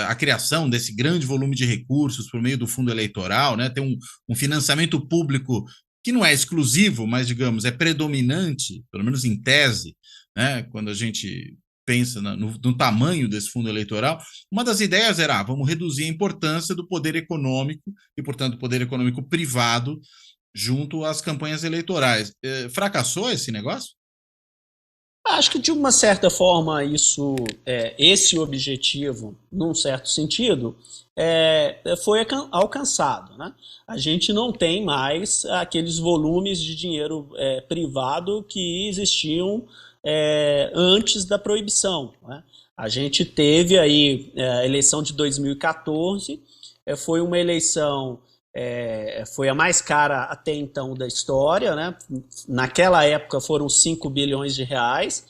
a criação desse grande volume de recursos por meio do fundo eleitoral, né, ter um financiamento público que não é exclusivo, mas, digamos, é predominante, pelo menos em tese, né, quando a gente pensa no tamanho desse fundo eleitoral, uma das ideias era, vamos reduzir a importância do poder econômico e, portanto, do poder econômico privado junto às campanhas eleitorais. Fracassou esse negócio? Acho que de uma certa forma esse objetivo, num certo sentido, foi alcançado, né? A gente não tem mais aqueles volumes de dinheiro privado que existiam antes da proibição, né? A gente teve aí a eleição de 2014, foi uma eleição foi a mais cara até então da história, né? Naquela época foram 5 bilhões de reais,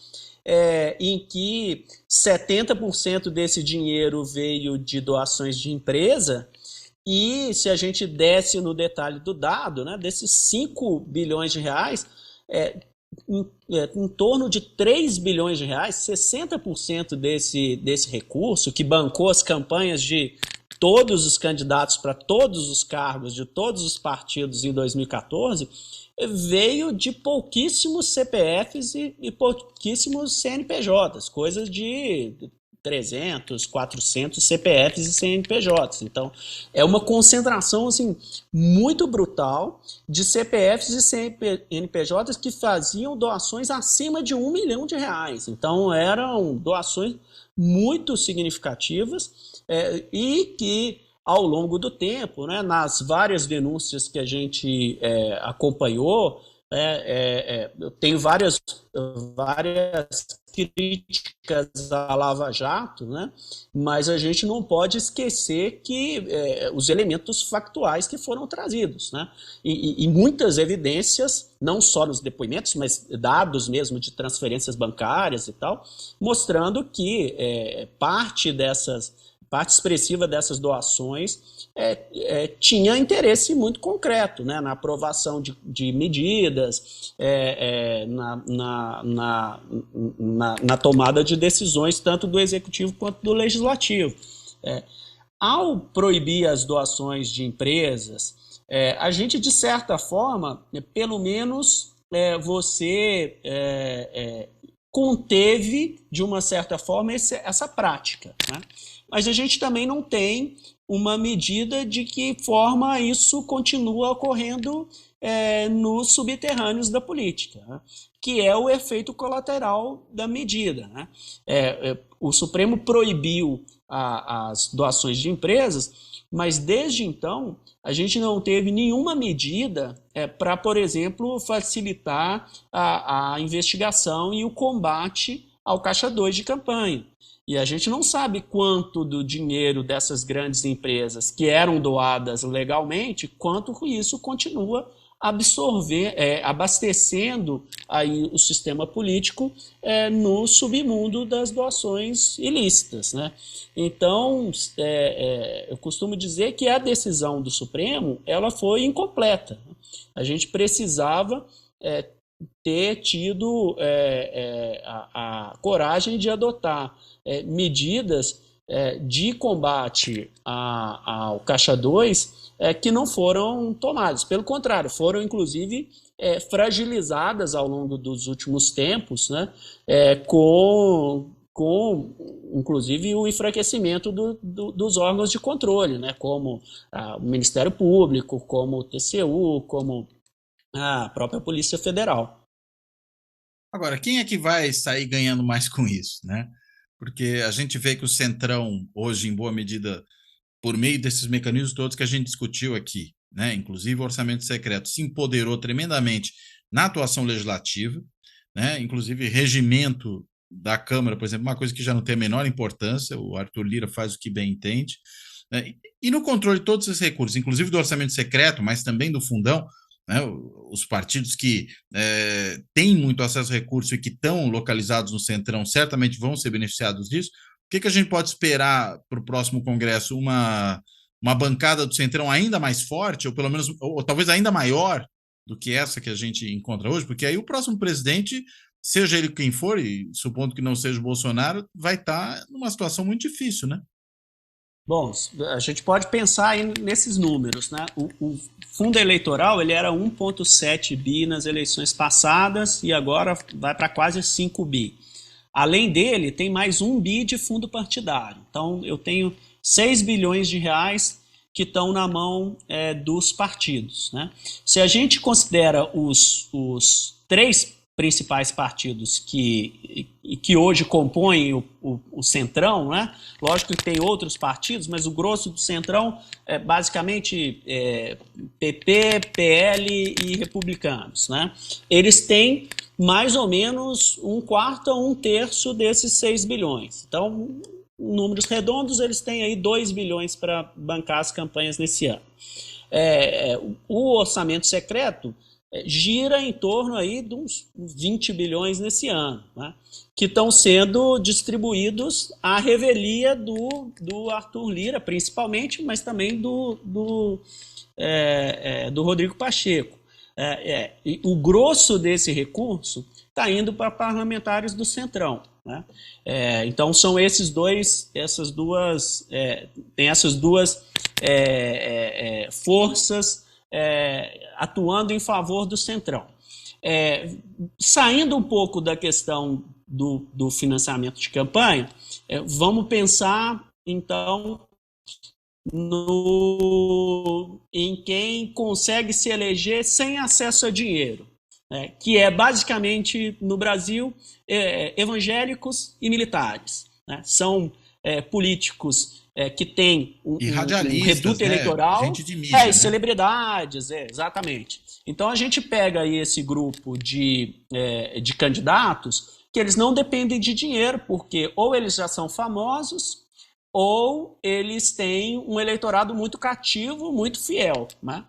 em que 70% desse dinheiro veio de doações de empresa, e se a gente desce no detalhe do dado, né, desses 5 bilhões de reais, em torno de 3 bilhões de reais, 60% desse recurso, que bancou as campanhas de todos os candidatos para todos os cargos de todos os partidos em 2014, veio de pouquíssimos CPFs e pouquíssimos CNPJs, coisas de 300, 400 CPFs e CNPJs. Então, é uma concentração assim, muito brutal de CPFs e CNPJs que faziam doações acima de R$ 1 milhão. Então, eram doações muito significativas e que, ao longo do tempo, né, nas várias denúncias que a gente acompanhou, eu tenho várias críticas à Lava Jato, né? Mas a gente não pode esquecer que os elementos factuais que foram trazidos, né? E muitas evidências, não só nos depoimentos, mas dados mesmo de transferências bancárias e tal, mostrando que parte expressiva dessas doações tinha interesse muito concreto, né, na aprovação de medidas, na tomada de decisões, tanto do Executivo quanto do Legislativo. Ao proibir as doações de empresas, a gente, de certa forma, pelo menos você conteve, de uma certa forma, essa prática, né? Mas a gente também não tem uma medida de que forma isso continua ocorrendo nos subterrâneos da política, né? Que é o efeito colateral da medida, né? O Supremo proibiu as doações de empresas, mas desde então a gente não teve nenhuma medida para, por exemplo, facilitar a investigação e o combate ao Caixa 2 de campanha. E a gente não sabe quanto do dinheiro dessas grandes empresas que eram doadas legalmente, quanto isso continua abastecendo aí o sistema político no submundo das doações ilícitas, né? Então, eu costumo dizer que a decisão do Supremo ela foi incompleta. A gente precisava ter tido a coragem de adotar medidas de combate ao Caixa 2 que não foram tomadas. Pelo contrário, foram inclusive fragilizadas ao longo dos últimos tempos, né, com inclusive o enfraquecimento dos órgãos de controle, né, como o Ministério Público, como o TCU, como a própria Polícia Federal. Agora, quem é que vai sair ganhando mais com isso, né? Porque a gente vê que o Centrão, hoje, em boa medida, por meio desses mecanismos todos que a gente discutiu aqui, né? Inclusive o orçamento secreto, se empoderou tremendamente na atuação legislativa, né? Inclusive regimento da Câmara, por exemplo, uma coisa que já não tem a menor importância, o Arthur Lira faz o que bem entende, né? E no controle de todos esses recursos, inclusive do orçamento secreto, mas também do fundão, né, os partidos que têm muito acesso a recursos e que estão localizados no Centrão certamente vão ser beneficiados disso. O que a gente pode esperar para o próximo Congresso? Uma bancada do Centrão ainda mais forte, ou pelo menos, ou talvez ainda maior do que essa que a gente encontra hoje? Porque aí o próximo presidente, seja ele quem for, e supondo que não seja o Bolsonaro, vai estar numa situação muito difícil, né? Bom, a gente pode pensar aí nesses números, né? O fundo eleitoral ele era 1,7 bi nas eleições passadas e agora vai para quase 5 bi. Além dele, tem mais 1 bi de fundo partidário. Então, eu tenho 6 bilhões de reais que estão na mão dos partidos, né? Se a gente considera os três principais partidos que hoje compõem o Centrão, né? Lógico que tem outros partidos, mas o grosso do Centrão é basicamente PP, PL e republicanos, né? Eles têm mais ou menos um quarto a um terço desses 6 bilhões. Então, em números redondos, eles têm aí 2 bilhões para bancar as campanhas nesse ano. O orçamento secreto gira em torno aí de uns 20 bilhões nesse ano, né, que estão sendo distribuídos à revelia do Arthur Lira, principalmente, mas também do Rodrigo Pacheco. O grosso desse recurso está indo para parlamentares do Centrão, né? Então são tem essas duas forças atuando em favor do Centrão. Saindo um pouco da questão do financiamento de campanha, vamos pensar então em quem consegue se eleger sem acesso a dinheiro, que é basicamente no Brasil evangélicos e militares, né? São políticos que têm um reduto eleitoral, gente de mídia, né? Celebridades, exatamente. Então a gente pega aí esse grupo de candidatos que eles não dependem de dinheiro, porque ou eles já são famosos ou eles têm um eleitorado muito cativo, muito fiel, né?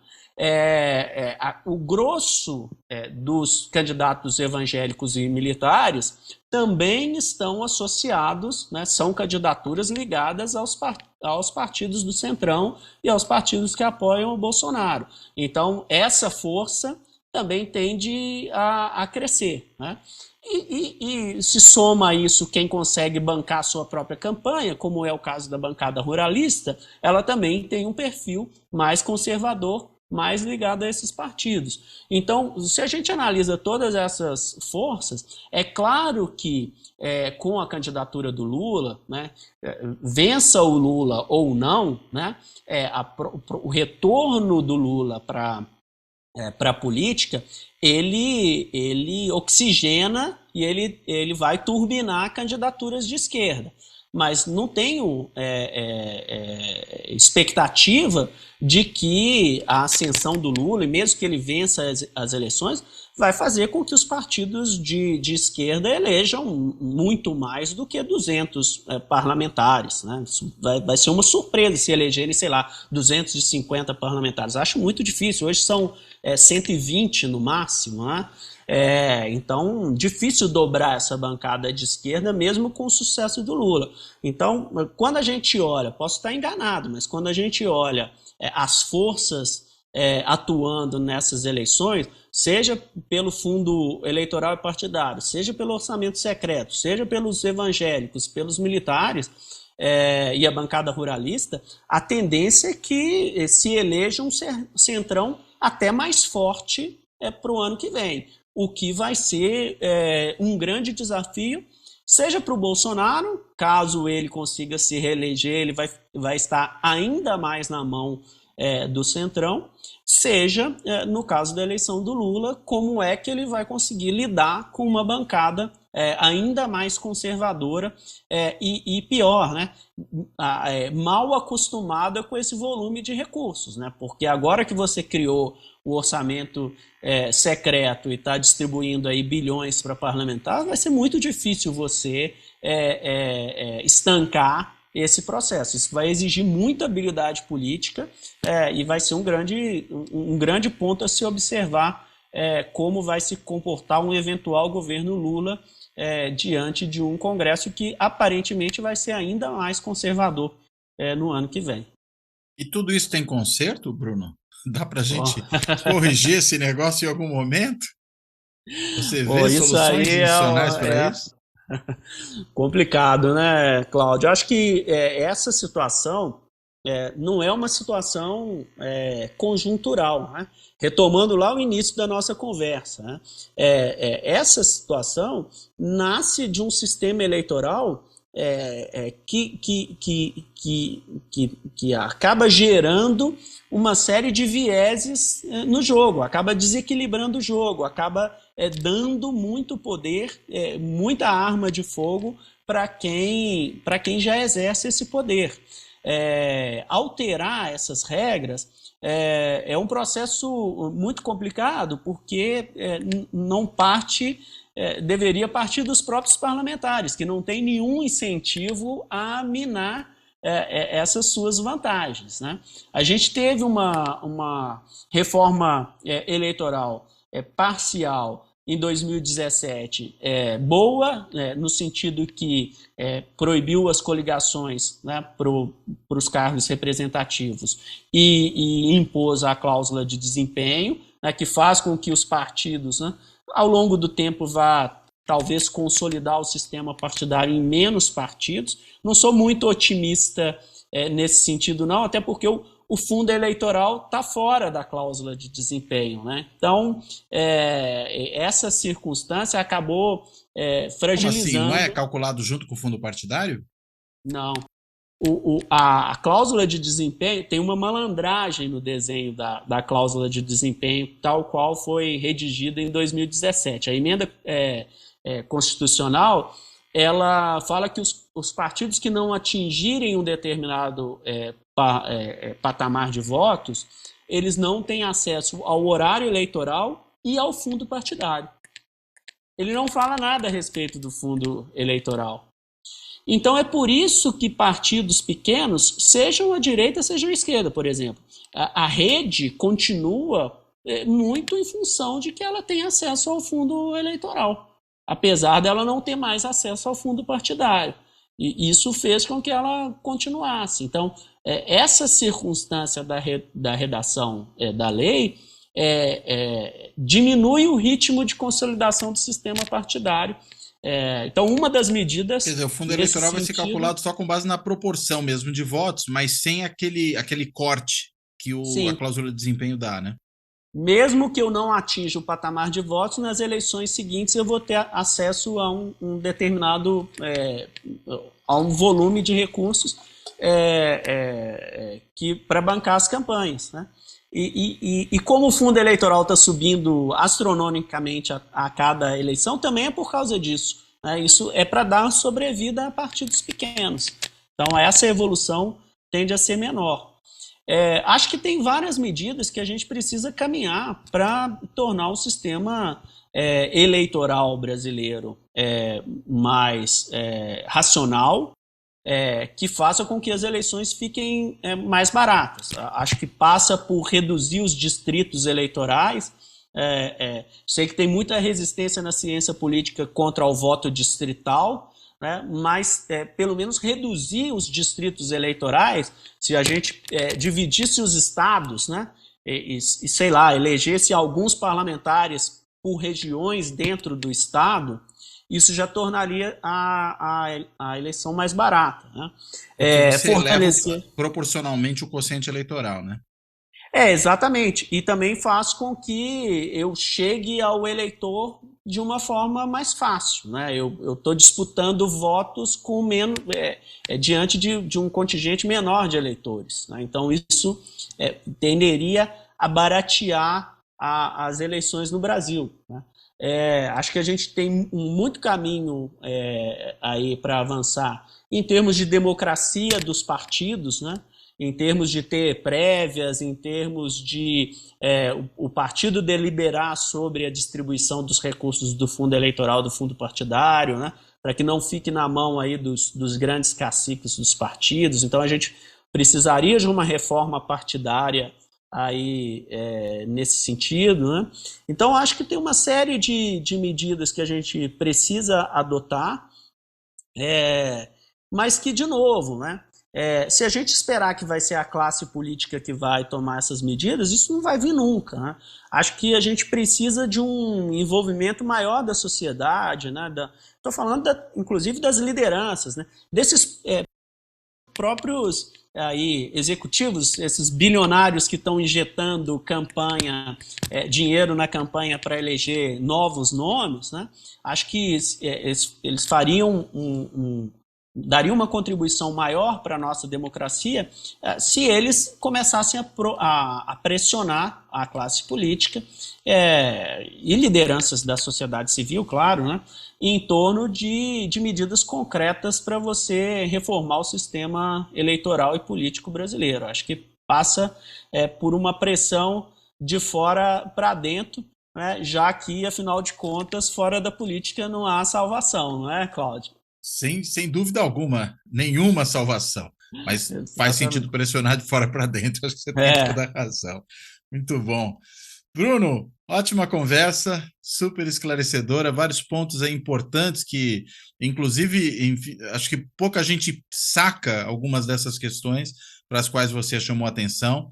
O grosso dos candidatos evangélicos e militares também estão associados, né, são candidaturas ligadas aos partidos do Centrão e aos partidos que apoiam o Bolsonaro. Então, essa força também tende a crescer, né? E se soma a isso quem consegue bancar a sua própria campanha, como é o caso da bancada ruralista, ela também tem um perfil mais conservador, mais ligado a esses partidos. Então, se a gente analisa todas essas forças, é claro que com a candidatura do Lula, né, vença o Lula ou não, né, o retorno do Lula para a política, ele oxigena e ele vai turbinar candidaturas de esquerda. Mas não tenho expectativa de que a ascensão do Lula, e mesmo que ele vença as eleições, vai fazer com que os partidos de esquerda elejam muito mais do que 200 parlamentares, né? Isso vai ser uma surpresa se elegerem, sei lá, 250 parlamentares. Acho muito difícil. Hoje são 120 no máximo, né? Então, difícil dobrar essa bancada de esquerda, mesmo com o sucesso do Lula. Então, quando a gente olha, posso estar enganado, mas quando a gente olha as forças atuando nessas eleições, seja pelo fundo eleitoral e partidário, seja pelo orçamento secreto, seja pelos evangélicos, pelos militares e a bancada ruralista, a tendência é que se eleja um centrão até mais forte para o ano que vem. O que vai ser um grande desafio, seja para o Bolsonaro, caso ele consiga se reeleger, ele vai estar ainda mais na mão do Centrão, seja, no caso da eleição do Lula, como é que ele vai conseguir lidar com uma bancada ainda mais conservadora e pior, né, mal acostumada com esse volume de recursos, né, porque agora que você criou o orçamento secreto e está distribuindo aí bilhões para parlamentar, vai ser muito difícil você estancar esse processo. Isso vai exigir muita habilidade política e vai ser um grande ponto a se observar como vai se comportar um eventual governo Lula diante de um Congresso que aparentemente vai ser ainda mais conservador no ano que vem. E tudo isso tem conserto, Bruno? Dá para a gente corrigir esse negócio em algum momento? Você vê soluções adicionais para isso? Complicado, né, Cláudio? Eu acho que essa situação não é uma situação conjuntural, né? Retomando lá o início da nossa conversa, né? Essa situação nasce de um sistema eleitoral que acaba gerando uma série de vieses no jogo, acaba desequilibrando o jogo, acaba dando muito poder, muita arma de fogo para quem já exerce esse poder. Alterar essas regras é um processo muito complicado, porque não parte, deveria partir dos próprios parlamentares, que não tem nenhum incentivo a minar essas suas vantagens, né? A gente teve uma reforma eleitoral parcial em 2017, boa, no sentido que proibiu as coligações, né, para os cargos representativos e impôs a cláusula de desempenho, né, que faz com que os partidos, né, ao longo do tempo, vá talvez consolidar o sistema partidário em menos partidos. Não sou muito otimista nesse sentido, não, até porque o fundo eleitoral está fora da cláusula de desempenho, né? Então, essa circunstância acabou fragilizando... Como assim? Não é calculado junto com o fundo partidário? Não. A cláusula de desempenho tem uma malandragem no desenho da cláusula de desempenho, tal qual foi redigida em 2017. A emenda constitucional, ela fala que os partidos que não atingirem um determinado patamar de votos, eles não têm acesso ao horário eleitoral e ao fundo partidário. Ele não fala nada a respeito do fundo eleitoral. Então é por isso que partidos pequenos, sejam a direita, sejam a esquerda, por exemplo, a rede continua muito em função de que ela tem acesso ao fundo eleitoral, apesar dela não ter mais acesso ao fundo partidário. E isso fez com que ela continuasse. Então, essa circunstância da redação da lei diminui o ritmo de consolidação do sistema partidário. Então, uma das medidas... Quer dizer, o fundo eleitoral vai ser calculado só com base na proporção mesmo de votos, mas sem aquele corte que a cláusula de desempenho dá, né? Mesmo que eu não atinja o patamar de votos, nas eleições seguintes eu vou ter acesso a um determinado... a um volume de recursos para bancar as campanhas, né? E como o fundo eleitoral está subindo astronomicamente a cada eleição, também é por causa disso, né? Isso é para dar sobrevida a partidos pequenos. Então, essa evolução tende a ser menor. Acho que tem várias medidas que a gente precisa caminhar para tornar o sistema eleitoral brasileiro mais racional, que faça com que as eleições fiquem mais baratas. Acho que passa por reduzir os distritos eleitorais. Sei que tem muita resistência na ciência política contra o voto distrital, né? Mas pelo menos reduzir os distritos eleitorais, se a gente dividisse os estados, né? E sei lá, elegesse alguns parlamentares por regiões dentro do estado, isso já tornaria a eleição mais barata, né? Você fortalecer proporcionalmente o quociente eleitoral, né? Exatamente. E também faz com que eu chegue ao eleitor de uma forma mais fácil, né? Eu estou disputando votos com menos, diante de um contingente menor de eleitores, né? Então isso tenderia a baratear as eleições no Brasil, né? Acho que a gente tem muito caminho aí para avançar em termos de democracia dos partidos, né? Em termos de ter prévias, em termos de o partido deliberar sobre a distribuição dos recursos do fundo eleitoral, do fundo partidário, né? Para que não fique na mão aí dos grandes caciques dos partidos. Então a gente precisaria de uma reforma partidária aí nesse sentido, né? Então acho que tem uma série de medidas que a gente precisa adotar, mas que, de novo, né? Se a gente esperar que vai ser a classe política que vai tomar essas medidas, isso não vai vir nunca, né? Acho que a gente precisa de um envolvimento maior da sociedade, né? Estou falando, inclusive, das lideranças, né? Desses próprios aí, executivos, esses bilionários que estão injetando dinheiro na campanha para eleger novos nomes, né? Acho que eles fariam daria uma contribuição maior para a nossa democracia se eles começassem a pressionar a classe política e lideranças da sociedade civil, claro, né, em torno de medidas concretas para você reformar o sistema eleitoral e político brasileiro. Acho que passa por uma pressão de fora para dentro, né, já que, afinal de contas, fora da política não há salvação, não é, Cláudio? Sem dúvida alguma, nenhuma salvação. Mas Exatamente. Faz sentido pressionar de fora para dentro, acho que você tem toda a razão. Muito bom. Bruno, ótima conversa, super esclarecedora, vários pontos aí importantes que, inclusive, acho que pouca gente saca algumas dessas questões para as quais você chamou a atenção.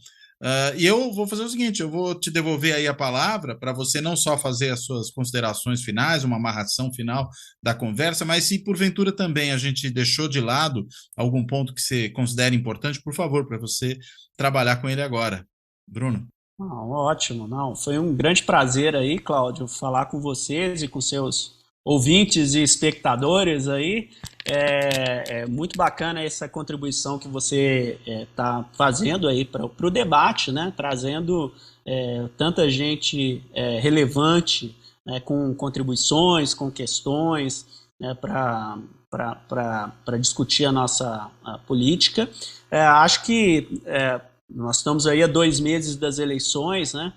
E eu vou fazer o seguinte, eu vou te devolver aí a palavra para você não só fazer as suas considerações finais, uma amarração final da conversa, mas se porventura também a gente deixou de lado algum ponto que você considera importante, por favor, para você trabalhar com ele agora. Bruno. Ótimo, não, foi um grande prazer aí, Cláudio, falar com vocês e com seus ouvintes e espectadores aí. É muito bacana essa contribuição que você está fazendo aí para o debate, né? Trazendo tanta gente relevante, né? Com contribuições, com questões, né? Para discutir a nossa política. Acho que nós estamos aí há 2 meses das eleições, né?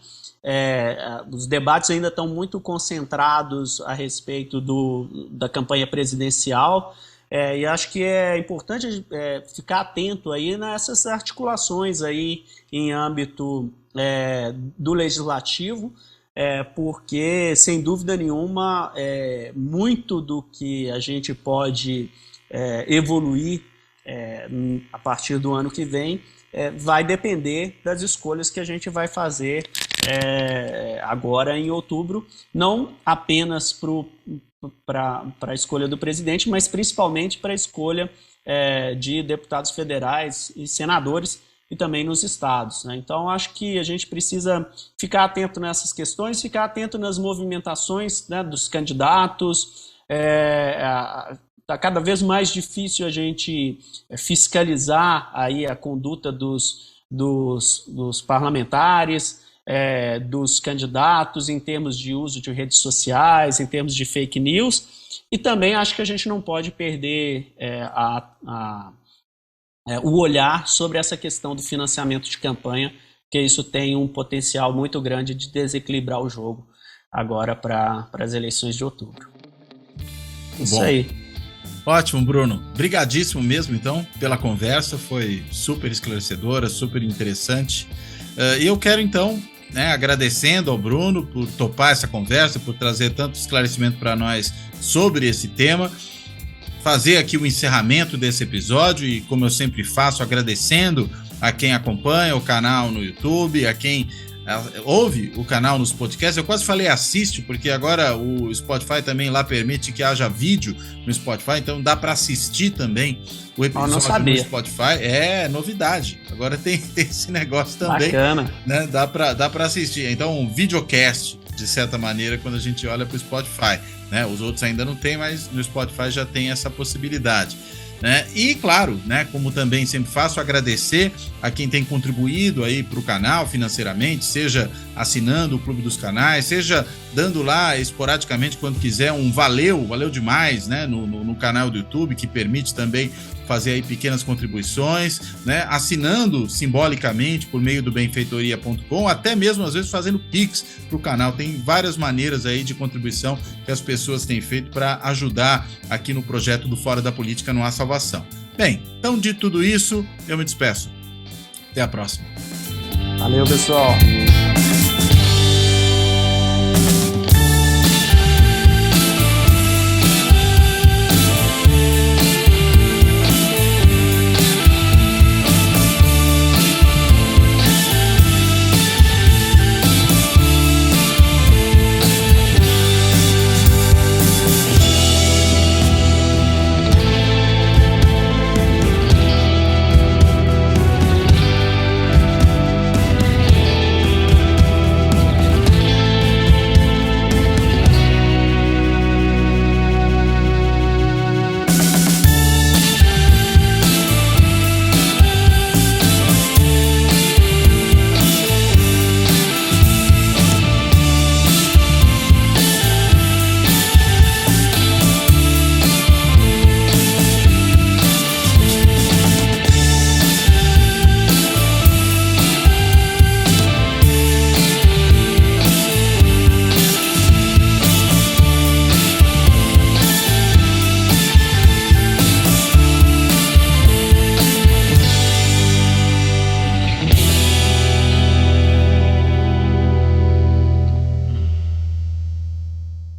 Os debates ainda estão muito concentrados a respeito da campanha presidencial, e acho que é importante ficar atento aí nessas articulações aí em âmbito do legislativo, porque, sem dúvida nenhuma, muito do que a gente pode evoluir a partir do ano que vem vai depender das escolhas que a gente vai fazer agora em outubro, não apenas para a escolha do presidente, mas principalmente para a escolha de deputados federais e senadores e também nos estados, né? Então, acho que a gente precisa ficar atento nessas questões, ficar atento nas movimentações, né, dos candidatos. Está cada vez mais difícil a gente fiscalizar aí a conduta dos parlamentares, dos candidatos em termos de uso de redes sociais, em termos de fake news, e também acho que a gente não pode perder o olhar sobre essa questão do financiamento de campanha, porque isso tem um potencial muito grande de desequilibrar o jogo agora para as eleições de outubro. Isso Bom. aí. Ótimo, Bruno. Brigadíssimo mesmo, então, pela conversa. Foi super esclarecedora, super interessante. E eu quero, então, agradecendo ao Bruno por topar essa conversa, por trazer tanto esclarecimento para nós sobre esse tema, fazer aqui o encerramento desse episódio e, como eu sempre faço, agradecendo a quem acompanha o canal no YouTube, a quem ouve o canal nos podcasts. Eu quase falei assiste, porque agora o Spotify também lá permite que haja vídeo no Spotify, então dá para assistir também o episódio no Spotify. É novidade, agora tem esse negócio também. Bacana. Né? Dá para assistir, então um videocast, de certa maneira, quando a gente olha para o Spotify, né? Os outros ainda não tem, mas no Spotify já tem essa possibilidade. Né? E claro, né, como também sempre faço, agradecer a quem tem contribuído aí para o canal financeiramente, seja assinando o Clube dos Canais, seja dando lá esporadicamente quando quiser um valeu demais, né, no canal do YouTube, que permite também fazer aí pequenas contribuições, né, assinando simbolicamente por meio do benfeitoria.com, até mesmo às vezes fazendo Pix para o canal. Tem várias maneiras aí de contribuição que as pessoas têm feito para ajudar aqui no projeto do Fora da Política Não Há Salvação. Bem, então de tudo isso, eu me despeço. Até a próxima. Valeu, pessoal.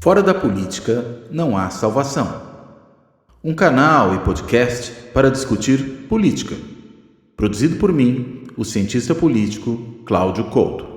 Fora da política não há salvação. Um canal e podcast para discutir política. Produzido por mim, o cientista político Cláudio Couto.